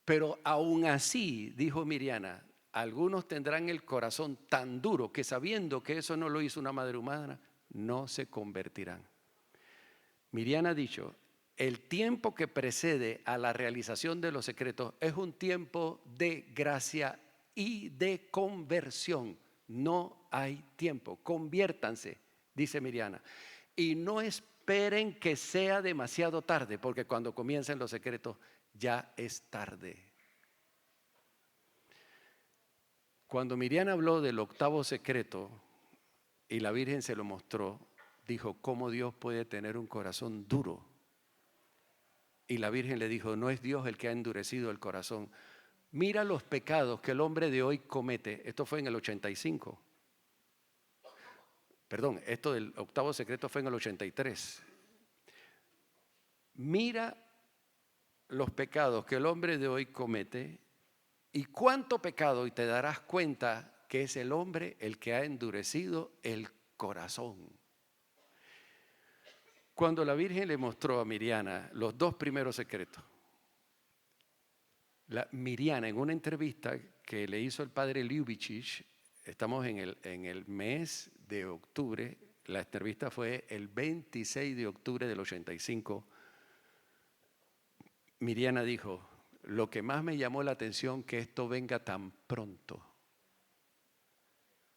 S2: Pero aún así, dijo Mirjana, algunos tendrán el corazón tan duro que sabiendo que eso no lo hizo una madre humana, no se convertirán. Mirjana ha dicho: el tiempo que precede a la realización de los secretos es un tiempo de gracia y de conversión. No hay tiempo. Conviértanse, dice Mirjana. Y no esperen que sea demasiado tarde, porque cuando comiencen los secretos ya es tarde. Cuando Mirjana habló del 8º secreto y la Virgen se lo mostró, dijo: ¿cómo Dios puede tener un corazón duro? Y la Virgen le dijo: no es Dios el que ha endurecido el corazón. Mira los pecados que el hombre de hoy comete. Esto fue en el 85. Perdón, esto del 8º secreto fue en el 83. Mira los pecados que el hombre de hoy comete y cuánto pecado, y te darás cuenta que es el hombre el que ha endurecido el corazón. Cuando la Virgen le mostró a Mirjana los 2 primeros secretos, Mirjana, en una entrevista que le hizo el Padre Ljubicic, estamos en el mes de octubre, la entrevista fue el 26 de octubre del 85, Mirjana dijo: lo que más me llamó la atención que esto venga tan pronto.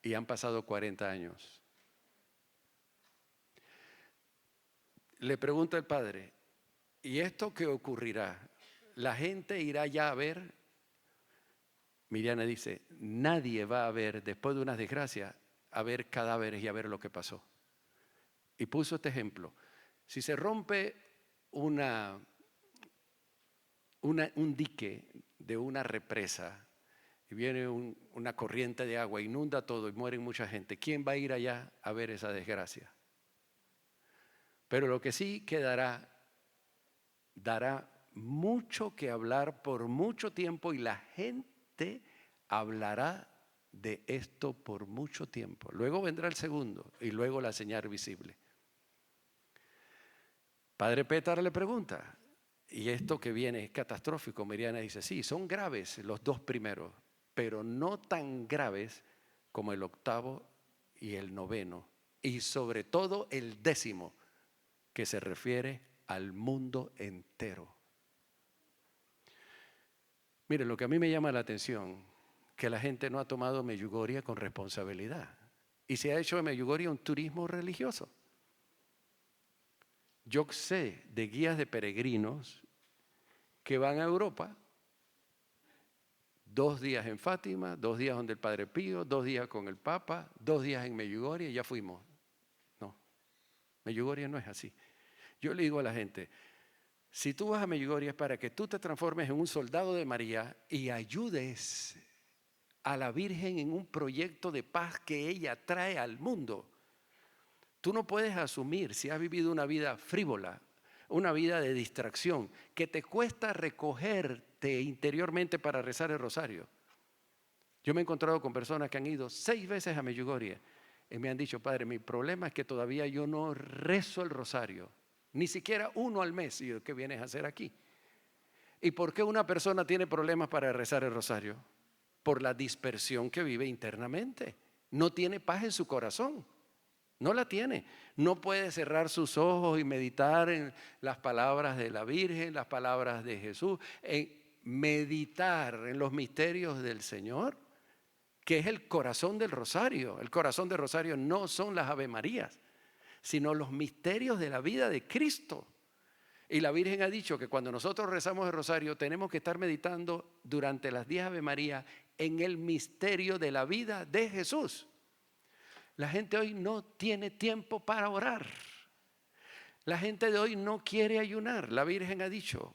S2: Y han pasado 40 años. Le pregunta el padre: ¿y esto qué ocurrirá? ¿La gente irá ya a ver? Mirjana dice: nadie va a ver, después de unas desgracias, a ver cadáveres y a ver lo que pasó. Y puso este ejemplo: si se rompe un dique de una represa y viene una corriente de agua, inunda todo y muere mucha gente, ¿quién va a ir allá a ver esa desgracia? Pero lo que sí quedará, dará mucho que hablar por mucho tiempo y la gente hablará de esto por mucho tiempo. Luego vendrá el segundo y luego la señal visible. Padre Petar le pregunta: ¿y esto que viene es catastrófico? Mirjana dice: sí, son graves los 2 primeros, pero no tan graves como el 8º y el 9º, y sobre todo el 10º, que se refiere al mundo entero. Miren, lo que a mí me llama la atención, que la gente no ha tomado Medjugorje con responsabilidad y se ha hecho de Medjugorje un turismo religioso. Yo sé de guías de peregrinos que van a Europa, 2 días en Fátima, 2 días donde el Padre Pío, 2 días con el Papa, 2 días en Medjugorje y ya fuimos. No, Medjugorje no es así. Yo le digo a la gente: si tú vas a Medjugorje es para que tú te transformes en un soldado de María y ayudes a la Virgen en un proyecto de paz que ella trae al mundo. Tú no puedes asumir, si has vivido una vida frívola, una vida de distracción, que te cuesta recogerte interiormente para rezar el rosario. Yo me he encontrado con personas que han ido 6 veces a Medjugorje. y me han dicho, padre, mi problema es que todavía yo no rezo el rosario, ni siquiera uno al mes. Y yo, ¿qué vienes a hacer aquí? ¿Y por qué una persona tiene problemas para rezar el rosario? Por la dispersión que vive internamente. No tiene paz en su corazón. No la tiene. No puede cerrar sus ojos y meditar en las palabras de la Virgen, las palabras de Jesús, en meditar en los misterios del Señor, que es el corazón del rosario. El corazón del rosario no son las Ave Marías, sino los misterios de la vida de Cristo. Y la Virgen ha dicho que cuando nosotros rezamos el rosario tenemos que estar meditando durante las 10 Ave María en el misterio de la vida de Jesús. La gente hoy no tiene tiempo para orar. La gente de hoy no quiere ayunar. La Virgen ha dicho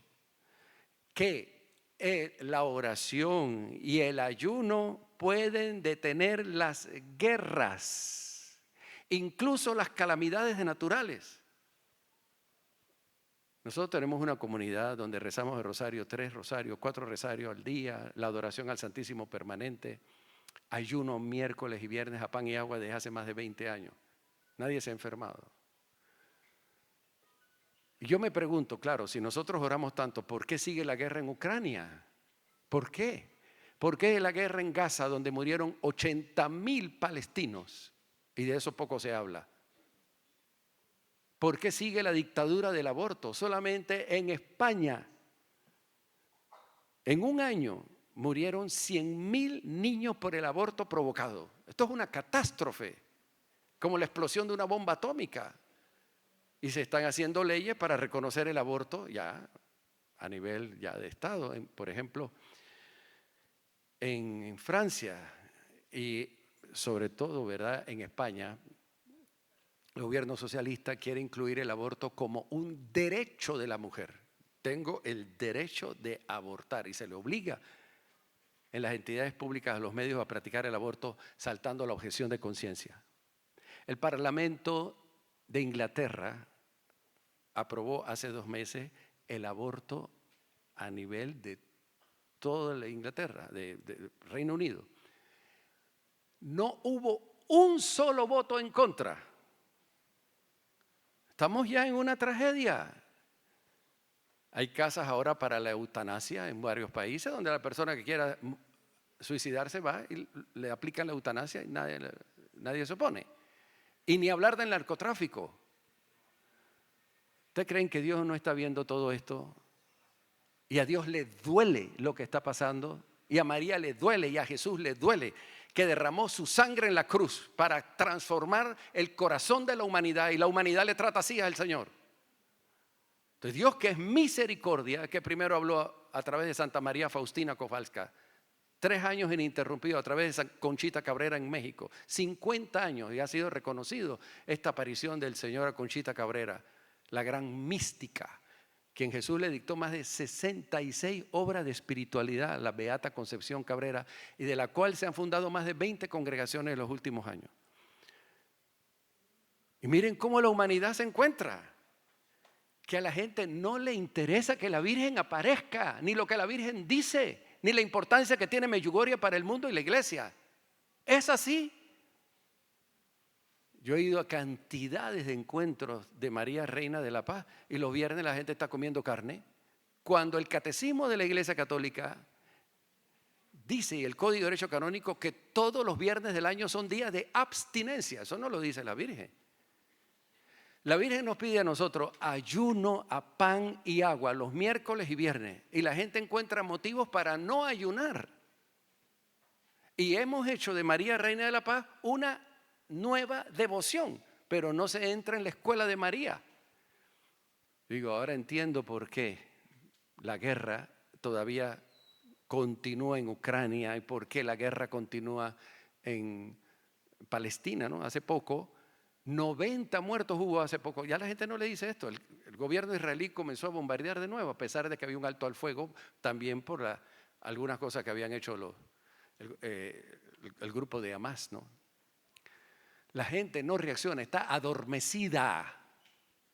S2: que la oración y el ayuno pueden detener las guerras, incluso las calamidades naturales. Nosotros tenemos una comunidad donde rezamos el rosario, 3 rosarios, 4 rosarios al día, la adoración al Santísimo permanente, ayuno miércoles y viernes a pan y agua desde hace más de 20 años. Nadie se ha enfermado. Y yo me pregunto, claro, si nosotros oramos tanto, ¿por qué sigue la guerra en Ucrania? ¿Por qué? ¿Por qué la guerra en Gaza, donde murieron 80,000 palestinos? Y de eso poco se habla. ¿Por qué sigue la dictadura del aborto? Solamente en España, en un año, murieron 100,000 niños por el aborto provocado. Esto es una catástrofe, como la explosión de una bomba atómica. Y se están haciendo leyes para reconocer el aborto ya a nivel ya de Estado. Por ejemplo, en Francia y sobre todo, ¿verdad?, en España, el gobierno socialista quiere incluir el aborto como un derecho de la mujer. Tengo el derecho de abortar y se le obliga en las entidades públicas a los medios a practicar el aborto saltando la objeción de conciencia. El Parlamento de Inglaterra aprobó hace 2 meses el aborto a nivel de toda la Inglaterra, de Reino Unido. No hubo un solo voto en contra. Estamos ya en una tragedia. Hay casas ahora para la eutanasia en varios países donde la persona que quiera suicidarse va y le aplican la eutanasia y nadie se opone. Y ni hablar del narcotráfico. ¿Ustedes creen que Dios no está viendo todo esto? Y a Dios le duele lo que está pasando. Y a María le duele y a Jesús le duele que derramó su sangre en la cruz para transformar el corazón de la humanidad. Y la humanidad le trata así al Señor. Entonces Dios, que es misericordia, que primero habló a través de Santa María Faustina Kowalska, 3 años ininterrumpidos a través de Conchita Cabrera en México, 50 años, y ha sido reconocido esta aparición del Señor a Conchita Cabrera, la gran mística, quien Jesús le dictó más de 66 obras de espiritualidad a la Beata Concepción Cabrera, y de la cual se han fundado más de 20 congregaciones en los últimos años. Y miren cómo la humanidad se encuentra, que a la gente no le interesa que la Virgen aparezca, ni lo que la Virgen dice, ni la importancia que tiene Medjugorje para el mundo y la iglesia. Es así. Yo he ido a cantidades de encuentros de María Reina de la Paz y los viernes la gente está comiendo carne, cuando el catecismo de la Iglesia Católica dice, y el Código de Derecho Canónico, que todos los viernes del año son días de abstinencia. Eso no lo dice la Virgen. La Virgen nos pide a nosotros ayuno a pan y agua los miércoles y viernes, y la gente encuentra motivos para no ayunar. Y hemos hecho de María Reina de la Paz una nueva devoción, pero no se entra en la escuela de María. Digo, ahora entiendo por qué la guerra todavía continúa en Ucrania y por qué la guerra continúa en Palestina, ¿no? Hace poco 90 muertos hubo hace poco. Ya la gente no le dice esto. El gobierno israelí comenzó a bombardear de nuevo, a pesar de que había un alto al fuego, también por algunas cosas que habían hecho el grupo de Hamas, ¿no? La gente no reacciona, está adormecida.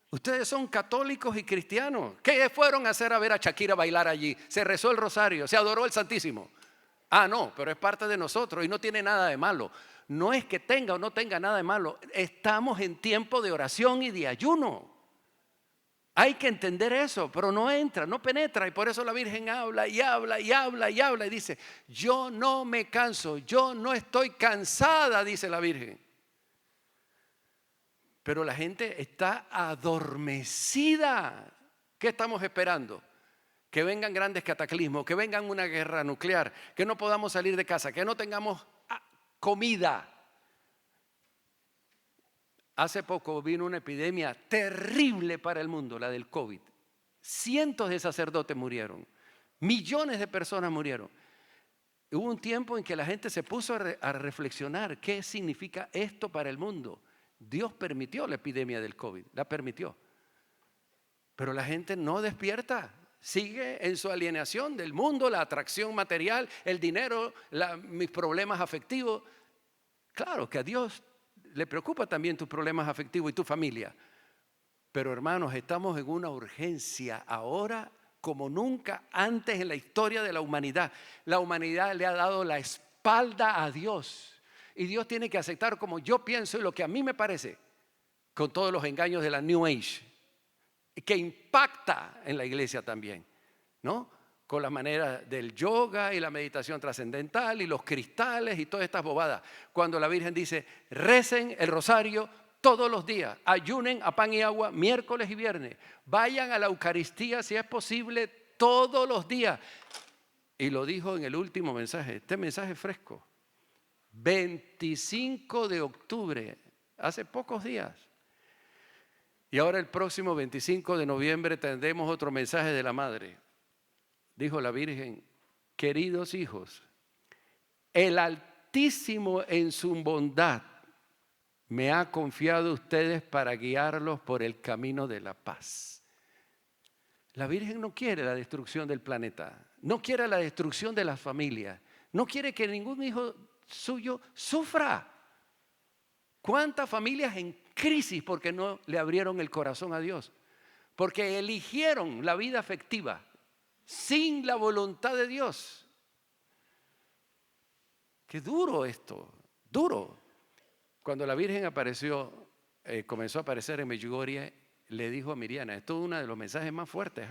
S2: Ustedes son católicos y cristianos. ¿Qué fueron a hacer a ver a Shakira bailar allí? Se rezó el rosario, se adoró el Santísimo. Ah, no, pero es parte de nosotros y no tiene nada de malo. No es que tenga o no tenga nada de malo. Estamos en tiempo de oración y de ayuno. Hay que entender eso, pero no entra, no penetra. Y por eso la Virgen habla y habla y habla y habla y dice, yo no me canso, yo no estoy cansada, dice la Virgen. Pero la gente está adormecida. ¿Qué estamos esperando? Que vengan grandes cataclismos, que vengan una guerra nuclear, que no podamos salir de casa, que no tengamos comida. Hace poco vino una epidemia terrible para el mundo, la del COVID. Cientos de sacerdotes murieron, millones de personas murieron. Hubo un tiempo en que la gente se puso a reflexionar qué significa esto para el mundo. Dios permitió la epidemia del COVID, la permitió. Pero la gente no despierta, sigue en su alienación del mundo, la atracción material, el dinero, mis problemas afectivos. Claro que a Dios le preocupa también tus problemas afectivos y tu familia. Pero hermanos, estamos en una urgencia ahora como nunca antes en la historia de la humanidad. La humanidad le ha dado la espalda a Dios. Y Dios tiene que aceptar como yo pienso y lo que a mí me parece, con todos los engaños de la New Age, que impacta en la iglesia también, ¿no? Con la manera del yoga y la meditación trascendental y los cristales y todas estas bobadas. Cuando la Virgen dice, recen el rosario todos los días, ayunen a pan y agua miércoles y viernes, vayan a la Eucaristía si es posible todos los días. Y lo dijo en el último mensaje, este mensaje fresco, 25 de octubre, hace pocos días. Y ahora el próximo 25 de noviembre tendremos otro mensaje de la Madre. Dijo la Virgen, queridos hijos, el Altísimo en su bondad me ha confiado a ustedes para guiarlos por el camino de la paz. La Virgen no quiere la destrucción del planeta, no quiere la destrucción de las familias, no quiere que ningún hijo suyo sufra. ¿Cuántas familias en crisis porque no le abrieron el corazón a Dios? Porque eligieron la vida afectiva sin la voluntad de Dios. Qué duro esto, duro. Cuando la Virgen apareció, comenzó a aparecer en Medjugorje, le dijo a Miriana, esto es uno de los mensajes más fuertes.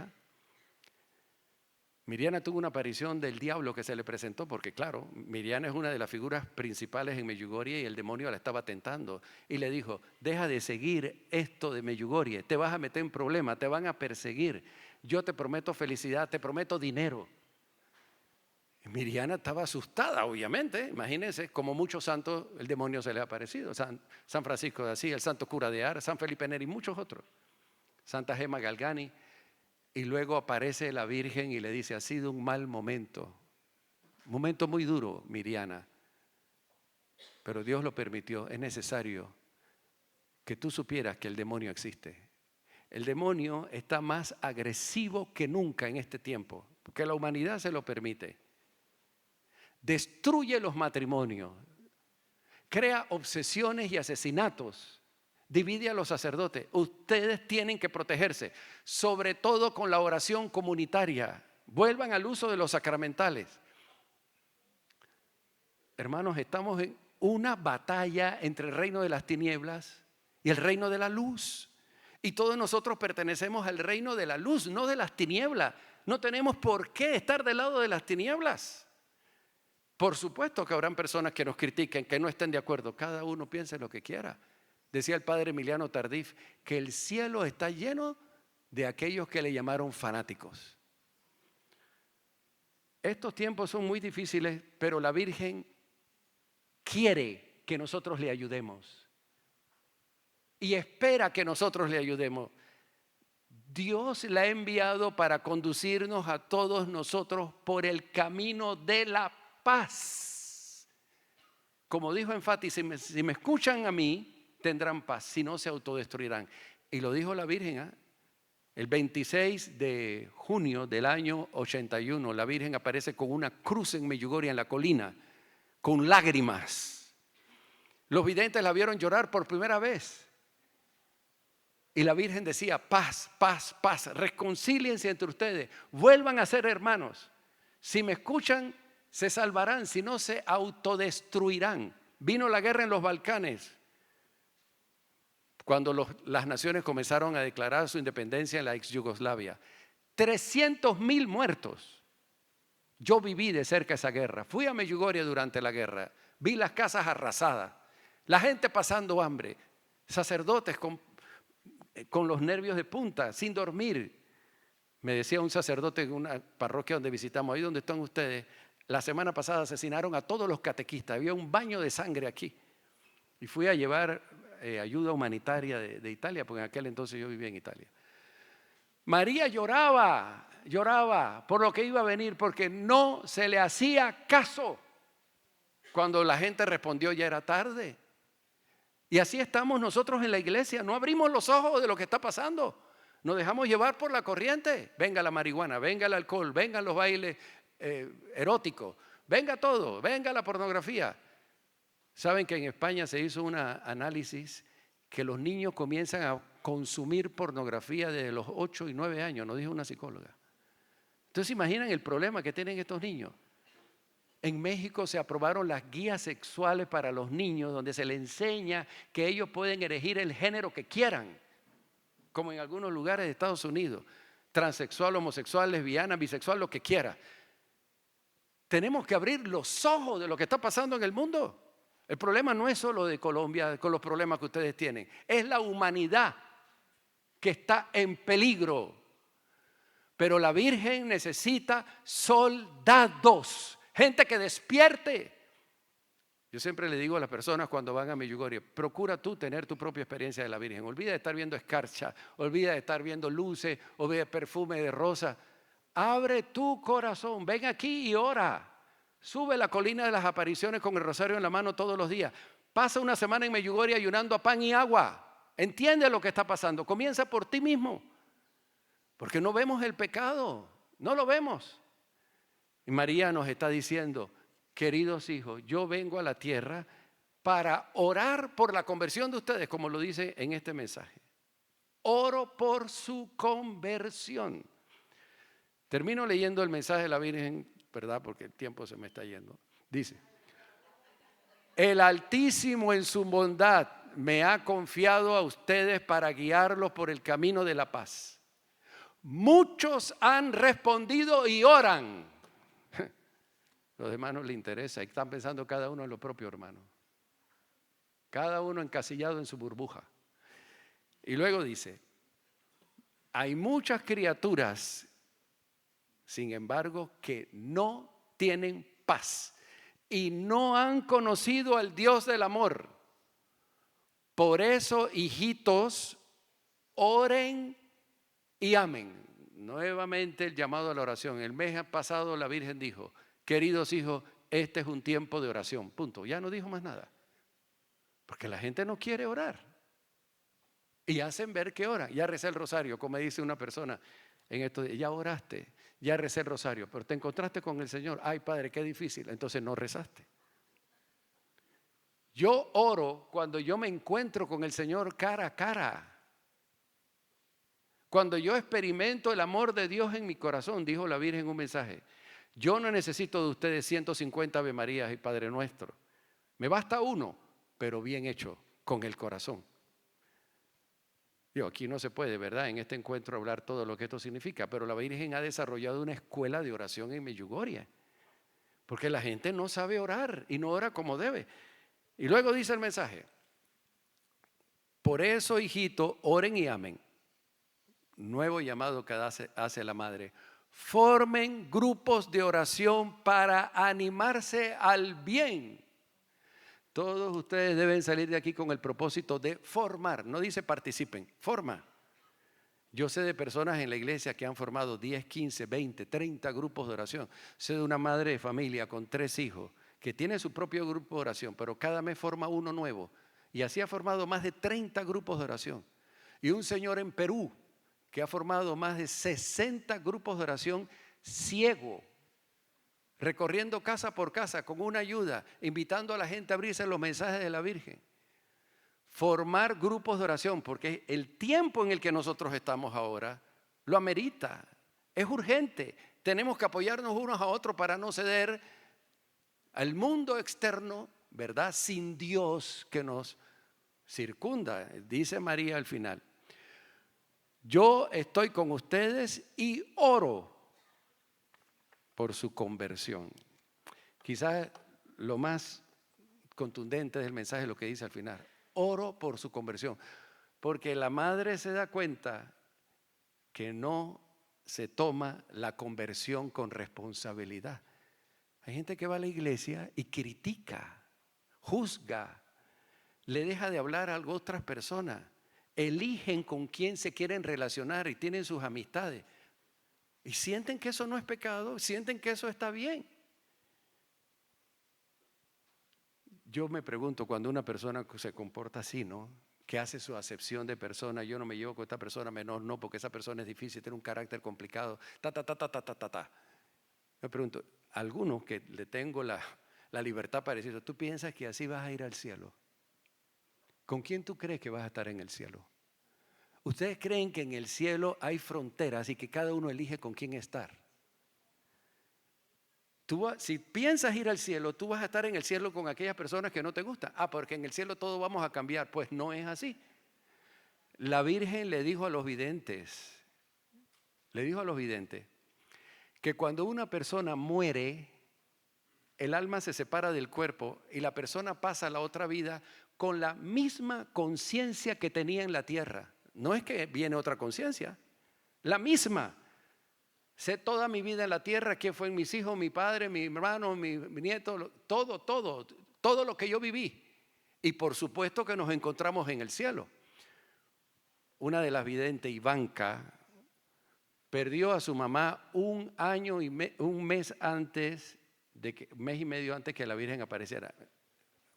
S2: Miriana tuvo una aparición del diablo que se le presentó, porque claro, Miriana es una de las figuras principales en Medjugorje y el demonio la estaba tentando. Y le dijo, deja de seguir esto de Medjugorje, te vas a meter en problemas, te van a perseguir. Yo te prometo felicidad, te prometo dinero. Miriana estaba asustada, obviamente. Imagínense, como muchos santos, el demonio se le ha aparecido. San Francisco de Asís, el santo cura de Ars, San Felipe Neri y muchos otros. Santa Gemma Galgani. Y luego aparece la Virgen y le dice, ha sido un mal momento. Un momento muy duro, Miriana. Pero Dios lo permitió. Es necesario que tú supieras que el demonio existe. El demonio está más agresivo que nunca en este tiempo, porque la humanidad se lo permite. Destruye los matrimonios, crea obsesiones y asesinatos, divide a los sacerdotes. Ustedes tienen que protegerse, sobre todo con la oración comunitaria. Vuelvan al uso de los sacramentales. Hermanos, estamos en una batalla entre el reino de las tinieblas y el reino de la luz. Y todos nosotros pertenecemos al reino de la luz, no de las tinieblas. No tenemos por qué estar del lado de las tinieblas. Por supuesto que habrán personas que nos critiquen, que no estén de acuerdo. Cada uno piense lo que quiera. Decía el padre Emiliano Tardif que el cielo está lleno de aquellos que le llamaron fanáticos. Estos tiempos son muy difíciles, pero la Virgen quiere que nosotros le ayudemos. Y espera que nosotros le ayudemos. Dios la ha enviado para conducirnos a todos nosotros por el camino de la paz. Como dijo en Fátima, si me escuchan a mí, tendrán paz, si no se autodestruirán. Y lo dijo la Virgen, el 26 de junio del año 81, la Virgen aparece con una cruz en Medjugorje, en la colina, con lágrimas. Los videntes la vieron llorar por primera vez. Y la Virgen decía, paz, paz, paz, reconcíliense entre ustedes, vuelvan a ser hermanos. Si me escuchan, se salvarán, si no se autodestruirán. Vino la guerra en los Balcanes, cuando las naciones comenzaron a declarar su independencia en la ex Yugoslavia. 300.000 muertos. Yo viví de cerca esa guerra. Fui a Medjugorje durante la guerra. Vi las casas arrasadas, la gente pasando hambre, sacerdotes con los nervios de punta, sin dormir. Me decía un sacerdote en una parroquia donde visitamos, ahí donde están ustedes, la semana pasada asesinaron a todos los catequistas. Había un baño de sangre aquí. Y fui a llevar ayuda humanitaria de Italia, porque en aquel entonces yo vivía en Italia. María lloraba por lo que iba a venir, porque no se le hacía caso. Cuando la gente respondió ya era tarde. Y así estamos nosotros en la iglesia, no abrimos los ojos de lo que está pasando. Nos dejamos llevar por la corriente. Venga la marihuana, venga el alcohol, vengan los bailes eróticos, venga todo, venga la pornografía. Saben que en España se hizo un análisis que los niños comienzan a consumir pornografía desde los 8 y 9 años, nos dijo una psicóloga. Entonces imaginan el problema que tienen estos niños. En México se aprobaron las guías sexuales para los niños, donde se les enseña que ellos pueden elegir el género que quieran, como en algunos lugares de Estados Unidos, transexual, homosexual, lesbiana, bisexual, lo que quiera. Tenemos que abrir los ojos de lo que está pasando en el mundo. El problema no es solo de Colombia, con los problemas que ustedes tienen, es la humanidad que está en peligro. Pero la Virgen necesita soldados, gente que despierte. Yo siempre le digo a las personas cuando van a Medjugorje, procura tú tener tu propia experiencia de la Virgen. Olvida de estar viendo escarcha, olvida de estar viendo luces, olvida de perfume de rosa. Abre tu corazón, ven aquí y ora. Sube la colina de las apariciones con el rosario en la mano todos los días. Pasa una semana en Medjugorje ayunando a pan y agua. Entiende lo que está pasando. Comienza por ti mismo. Porque no vemos el pecado. No lo vemos. Y María nos está diciendo, queridos hijos, yo vengo a la tierra para orar por la conversión de ustedes, como lo dice en este mensaje. Oro por su conversión. Termino leyendo el mensaje de la Virgen, ¿verdad? Porque el tiempo se me está yendo. Dice, el Altísimo en su bondad me ha confiado a ustedes para guiarlos por el camino de la paz. Muchos han respondido y oran. Los demás no les interesa, están pensando cada uno en lo propio, hermano. Cada uno encasillado en su burbuja. Y luego dice, hay muchas criaturas, sin embargo, que no tienen paz y no han conocido al Dios del amor. Por eso, hijitos, oren y amen. Nuevamente el llamado a la oración. El mes pasado la Virgen dijo, queridos hijos, este es un tiempo de oración. Punto. Ya no dijo más nada. Porque la gente no quiere orar. Y hacen ver que oran. Ya recé el rosario, como dice una persona en estos días. Ya oraste, ya recé el rosario, pero te encontraste con el Señor. Ay, Padre, qué difícil. Entonces no rezaste. Yo oro cuando yo me encuentro con el Señor cara a cara. Cuando yo experimento el amor de Dios en mi corazón, dijo la Virgen en un mensaje. Yo no necesito de ustedes 150 Ave Marías y Padre Nuestro. Me basta uno, pero bien hecho, con el corazón. Aquí no se puede, ¿verdad? En este encuentro hablar todo lo que esto significa, pero la Virgen ha desarrollado una escuela de oración en Medjugorje, porque la gente no sabe orar y no ora como debe. Y luego dice el mensaje, por eso, hijito, oren y amen. Nuevo llamado que hace la madre. Formen grupos de oración para animarse al bien. Todos ustedes deben salir de aquí con el propósito de formar. No dice participen, forma. Yo sé de personas en la iglesia que han formado 10, 15, 20, 30 grupos de oración. Sé de una madre de familia con 3 hijos que tiene su propio grupo de oración, pero cada mes forma uno nuevo. Y así ha formado más de 30 grupos de oración. Y un señor en Perú que ha formado más de 60 grupos de oración ciego, recorriendo casa por casa con una ayuda, invitando a la gente a abrirse los mensajes de la Virgen. Formar grupos de oración, porque el tiempo en el que nosotros estamos ahora lo amerita, es urgente. Tenemos que apoyarnos unos a otros para no ceder al mundo externo, ¿verdad? Sin Dios que nos circunda. Dice María al final, yo estoy con ustedes y oro por su conversión. Quizás lo más contundente del mensaje es lo que dice al final, oro por su conversión, porque la madre se da cuenta que no se toma la conversión con responsabilidad. Hay gente que va a la iglesia y critica, juzga, le deja de hablar a otras personas, eligen con quién se quieren relacionar y tienen sus amistades. Y sienten que eso no es pecado, sienten que eso está bien. Yo me pregunto, cuando una persona se comporta así, ¿no? Que hace su acepción de persona, yo no me llevo con esta persona menor, no, porque esa persona es difícil, tiene un carácter complicado, Me pregunto, algunos que le tengo la libertad para decirlo, ¿tú piensas que así vas a ir al cielo? ¿Con quién tú crees que vas a estar en el cielo? ¿Ustedes creen que en el cielo hay fronteras y que cada uno elige con quién estar? Si piensas ir al cielo, tú vas a estar en el cielo con aquellas personas que no te gustan. Porque en el cielo todo vamos a cambiar. Pues no es así. La Virgen le dijo a los videntes, que cuando una persona muere, el alma se separa del cuerpo y la persona pasa a la otra vida con la misma conciencia que tenía en la tierra. No es que viene otra conciencia, la misma. Sé toda mi vida en la tierra, quién fue mis hijos, mi padre, mi hermano, mi nieto, todo lo que yo viví. Y por supuesto que nos encontramos en el cielo. Una de las videntes, Ivanka, perdió a su mamá un mes y medio antes que la Virgen apareciera,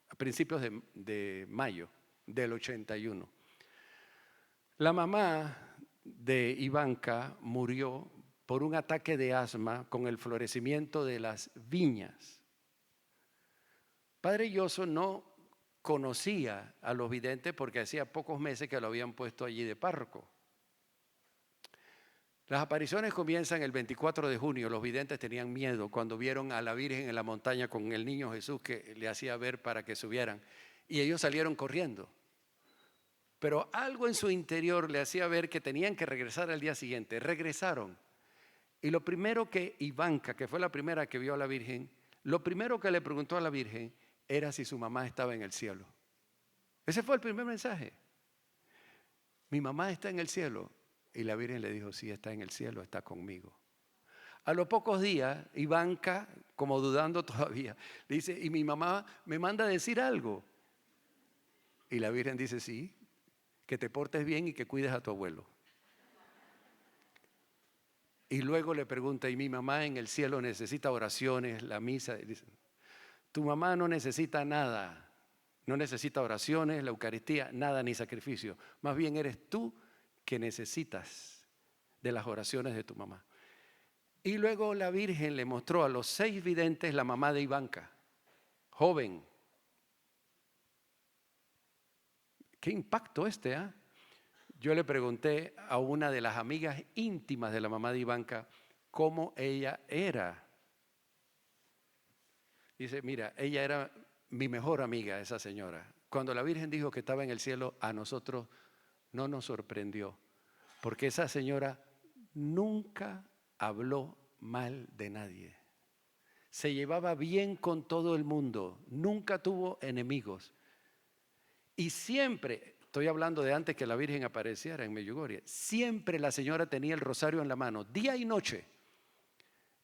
S2: a principios de mayo del 81. La mamá de Ivanka murió por un ataque de asma con el florecimiento de las viñas. Padre Yoso no conocía a los videntes porque hacía pocos meses que lo habían puesto allí de párroco. Las apariciones comienzan el 24 de junio. Los videntes tenían miedo cuando vieron a la Virgen en la montaña con el niño Jesús que le hacía ver para que subieran. Y ellos salieron corriendo. Pero algo en su interior le hacía ver que tenían que regresar al día siguiente. Regresaron. Y lo primero que Ivanka, que fue la primera que vio a la Virgen, lo primero que le preguntó a la Virgen era si su mamá estaba en el cielo. Ese fue el primer mensaje. Mi mamá está en el cielo. Y la Virgen le dijo, sí, está en el cielo, está conmigo. A los pocos días, Ivanka, como dudando todavía, le dice, y mi mamá me manda a decir algo. Y la Virgen dice, sí, que te portes bien y que cuides a tu abuelo. Y luego le pregunta, ¿y mi mamá en el cielo necesita oraciones, la misa? Y dice, tu mamá no necesita nada, no necesita oraciones, la Eucaristía, nada ni sacrificio. Más bien eres tú que necesitas de las oraciones de tu mamá. Y luego la Virgen le mostró a los 6 videntes la mamá de Ivanka, joven. ¿Qué impacto ¿ah? Yo le pregunté a una de las amigas íntimas de la mamá de Ivanka cómo ella era. Dice, mira, ella era mi mejor amiga, esa señora. Cuando la Virgen dijo que estaba en el cielo, a nosotros no nos sorprendió, porque esa señora nunca habló mal de nadie. Se llevaba bien con todo el mundo, nunca tuvo enemigos. Y siempre, estoy hablando de antes que la Virgen apareciera en Medjugorje, siempre la señora tenía el rosario en la mano, día y noche.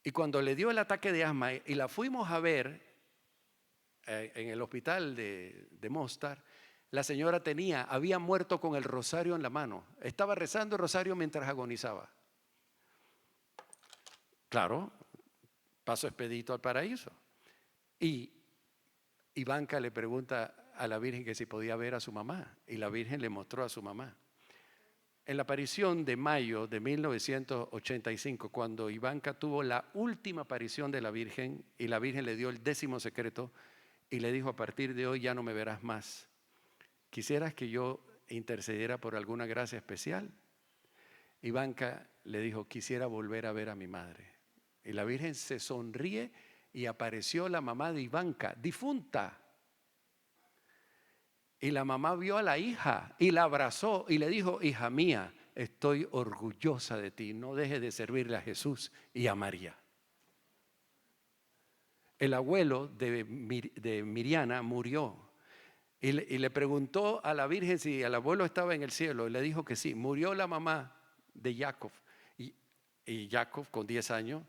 S2: Y cuando le dio el ataque de asma y la fuimos a ver en el hospital de Mostar, la señora había muerto con el rosario en la mano. Estaba rezando el rosario mientras agonizaba. Claro, paso expedito al paraíso. Y Ivanka le pregunta a la Virgen que si podía ver a su mamá. Y la Virgen le mostró a su mamá. En la aparición de mayo de 1985, cuando Ivanka tuvo la última aparición de la Virgen y la Virgen le dio el 10º secreto y le dijo, a partir de hoy ya no me verás más. ¿Quisieras que yo intercediera por alguna gracia especial? Ivanka le dijo, quisiera volver a ver a mi madre. Y la Virgen se sonríe y apareció la mamá de Ivanka, difunta. Y la mamá vio a la hija y la abrazó y le dijo: hija mía, estoy orgullosa de ti, no dejes de servirle a Jesús y a María. El abuelo de Miriana murió y le preguntó a la Virgen si el abuelo estaba en el cielo y le dijo que sí. Murió la mamá de Jacob y Jacob con 10 años,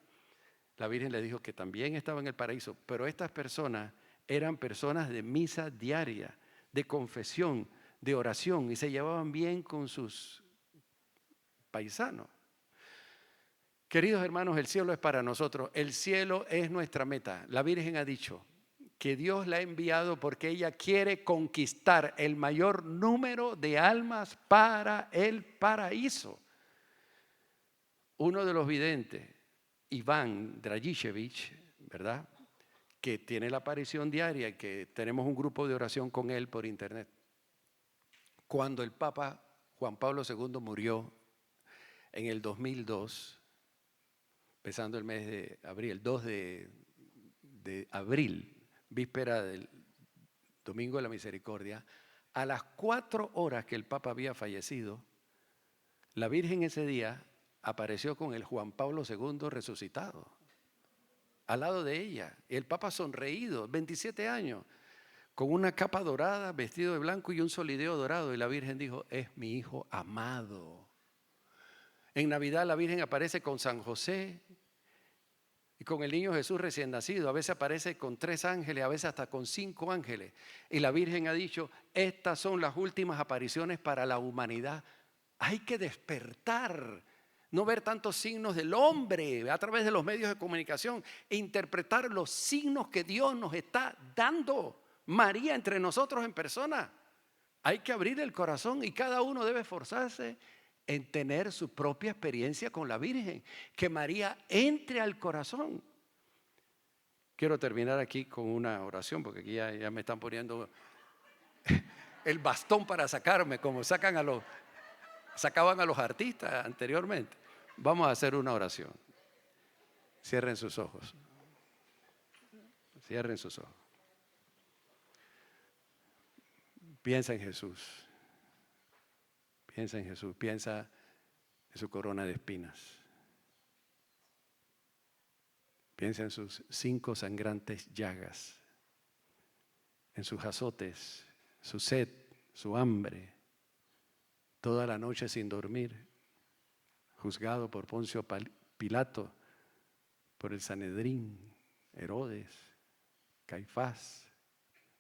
S2: la Virgen le dijo que también estaba en el paraíso, pero estas personas eran personas de misa diaria, de confesión, de oración, y se llevaban bien con sus paisanos. Queridos hermanos, el cielo es para nosotros, el cielo es nuestra meta. La Virgen ha dicho que Dios la ha enviado porque ella quiere conquistar el mayor número de almas para el paraíso. Uno de los videntes, Iván Dragishevich, ¿verdad?, que tiene la aparición diaria, que tenemos un grupo de oración con él por internet. Cuando el Papa Juan Pablo II murió en el 2002, empezando el mes de abril, el 2 de abril, víspera del Domingo de la Misericordia, a las 4 horas que el Papa había fallecido, la Virgen ese día apareció con el Juan Pablo II resucitado, al lado de ella. Y el Papa sonreído, 27 años, con una capa dorada, vestido de blanco y un solideo dorado. Y la Virgen dijo: es mi hijo amado. En Navidad la Virgen aparece con San José y con el niño Jesús recién nacido. A veces aparece con 3 ángeles, a veces hasta con 5 ángeles. Y la Virgen ha dicho: estas son las últimas apariciones para la humanidad. Hay que despertar, no ver tantos signos del hombre a través de los medios de comunicación, e interpretar los signos que Dios nos está dando. María entre nosotros en persona. Hay que abrir el corazón y cada uno debe esforzarse en tener su propia experiencia con la Virgen. Que María entre al corazón. Quiero terminar aquí con una oración, porque aquí ya me están poniendo el bastón para sacarme, como sacaban a los artistas anteriormente. Vamos a hacer una oración. Cierren sus ojos. Cierren sus ojos. Piensa en Jesús. Piensa en Jesús. Piensa en su corona de espinas. Piensa en sus 5 sangrantes llagas. En sus azotes, su sed, su hambre. Toda la noche sin dormir. Juzgado por Poncio Pilato, por el Sanedrín, Herodes, Caifás,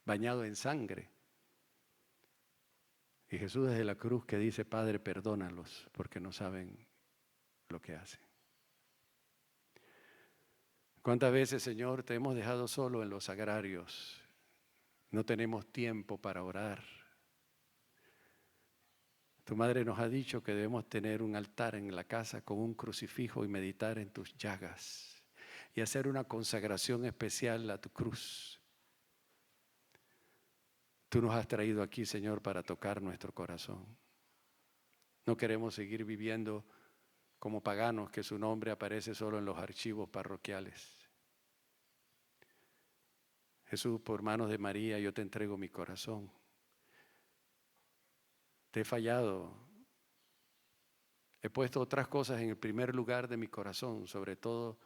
S2: bañado en sangre. Y Jesús desde la cruz que dice: Padre, perdónalos porque no saben lo que hacen. ¿Cuántas veces, Señor, te hemos dejado solo en los sagrarios? No tenemos tiempo para orar. Tu madre nos ha dicho que debemos tener un altar en la casa con un crucifijo y meditar en tus llagas y hacer una consagración especial a tu cruz. Tú nos has traído aquí, Señor, para tocar nuestro corazón. No queremos seguir viviendo como paganos, que su nombre aparece solo en los archivos parroquiales. Jesús, por manos de María, yo te entrego mi corazón. Te he fallado. He puesto otras cosas en el primer lugar de mi corazón, sobre todo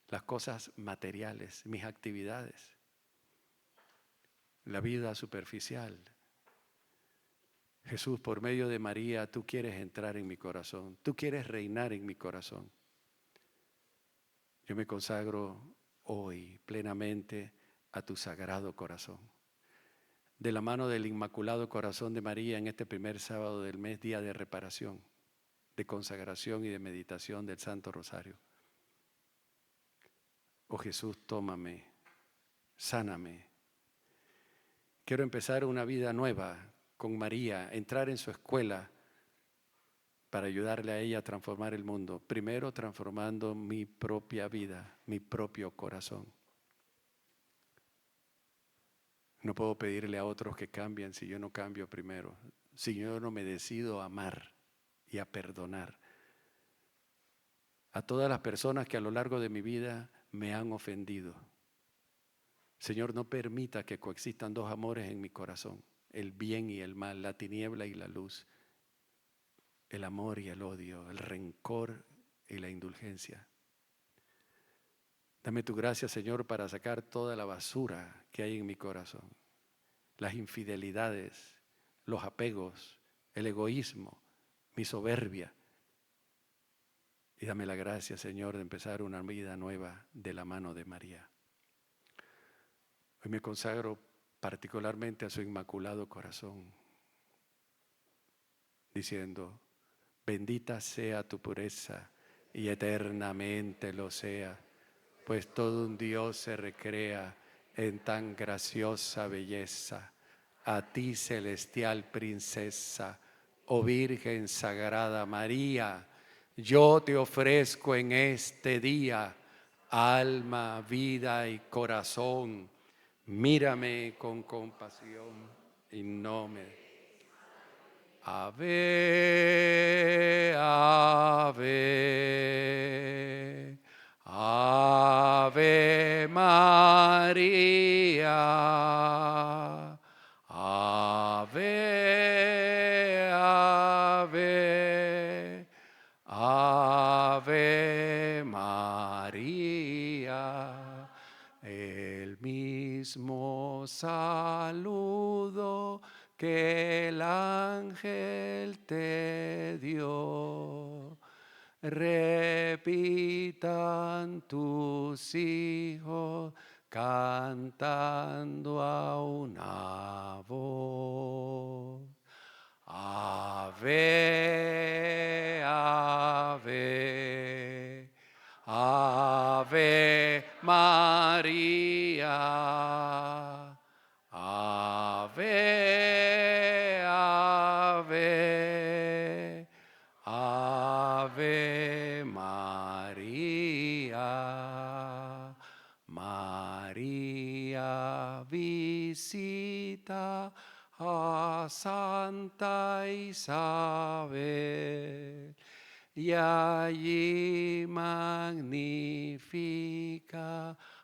S2: las cosas materiales, mis actividades, la vida superficial. Jesús, por medio de María, tú quieres entrar en mi corazón, tú quieres reinar en mi corazón. Yo me consagro hoy plenamente a tu sagrado corazón. De la mano del Inmaculado Corazón de María, en este primer sábado del mes, día de reparación, de consagración y de meditación del Santo Rosario. Oh Jesús, tómame, sáname. Quiero empezar una vida nueva con María, entrar en su escuela para ayudarle a ella a transformar el mundo. Primero transformando mi propia vida, mi propio corazón. No puedo pedirle a otros que cambien si yo no cambio primero, si yo no me decido a amar y a perdonar a todas las personas que a lo largo de mi vida me han ofendido. Señor, no permita que coexistan dos amores en mi corazón, el bien y el mal, la tiniebla y la luz, el amor y el odio, el rencor y la indulgencia. Dame tu gracia, Señor, para sacar toda la basura que hay en mi corazón, las infidelidades, los apegos, el egoísmo, mi soberbia. Y dame la gracia, Señor, de empezar una vida nueva de la mano de María. Hoy me consagro particularmente a su inmaculado corazón, diciendo: bendita sea tu pureza y eternamente lo sea, pues todo un Dios se recrea en tan graciosa belleza. A ti, celestial princesa, oh Virgen Sagrada María, yo te ofrezco en este día alma, vida y corazón. Mírame con compasión y no me... Ave, ave, Ave María, Ave, Ave, Ave María. El mismo saludo que el ángel te dio, repitan tus hijos cantando a una voz. Ave, ave, Ave María, Ave, ave, Ave María. María visita a Santa Isabel y allí magnifica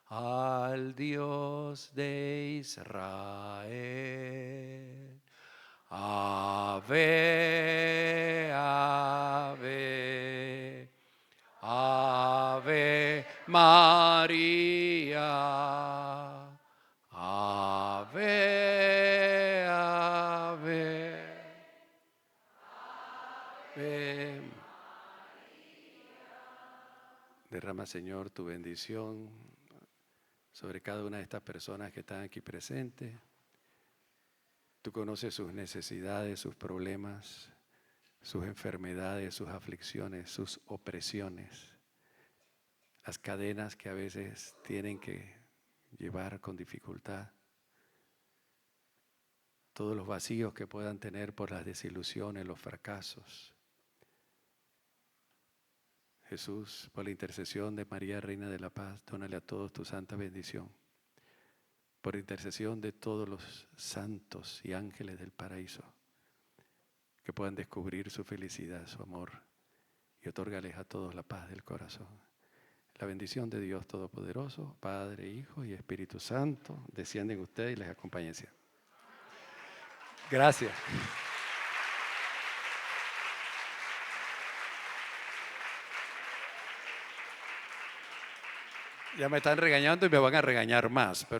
S2: al Dios de Israel. Ave, ave, Ave María, Ave, ave, Ave. Derrama, Señor, tu bendición sobre cada una de estas personas que están aquí presentes. Tú conoces sus necesidades, sus problemas, sus enfermedades, sus aflicciones, sus opresiones, las cadenas que a veces tienen que llevar con dificultad, todos los vacíos que puedan tener por las desilusiones, los fracasos. Jesús, por la intercesión de María, Reina de la Paz, dónale a todos tu santa bendición. Por intercesión de todos los santos y ángeles del paraíso, que puedan descubrir su felicidad, su amor, y otórgales a todos la paz del corazón. La bendición de Dios Todopoderoso, Padre, Hijo y Espíritu Santo, descienda en ustedes y les acompañe siempre. Gracias. Ya me están regañando y me van a regañar más, pero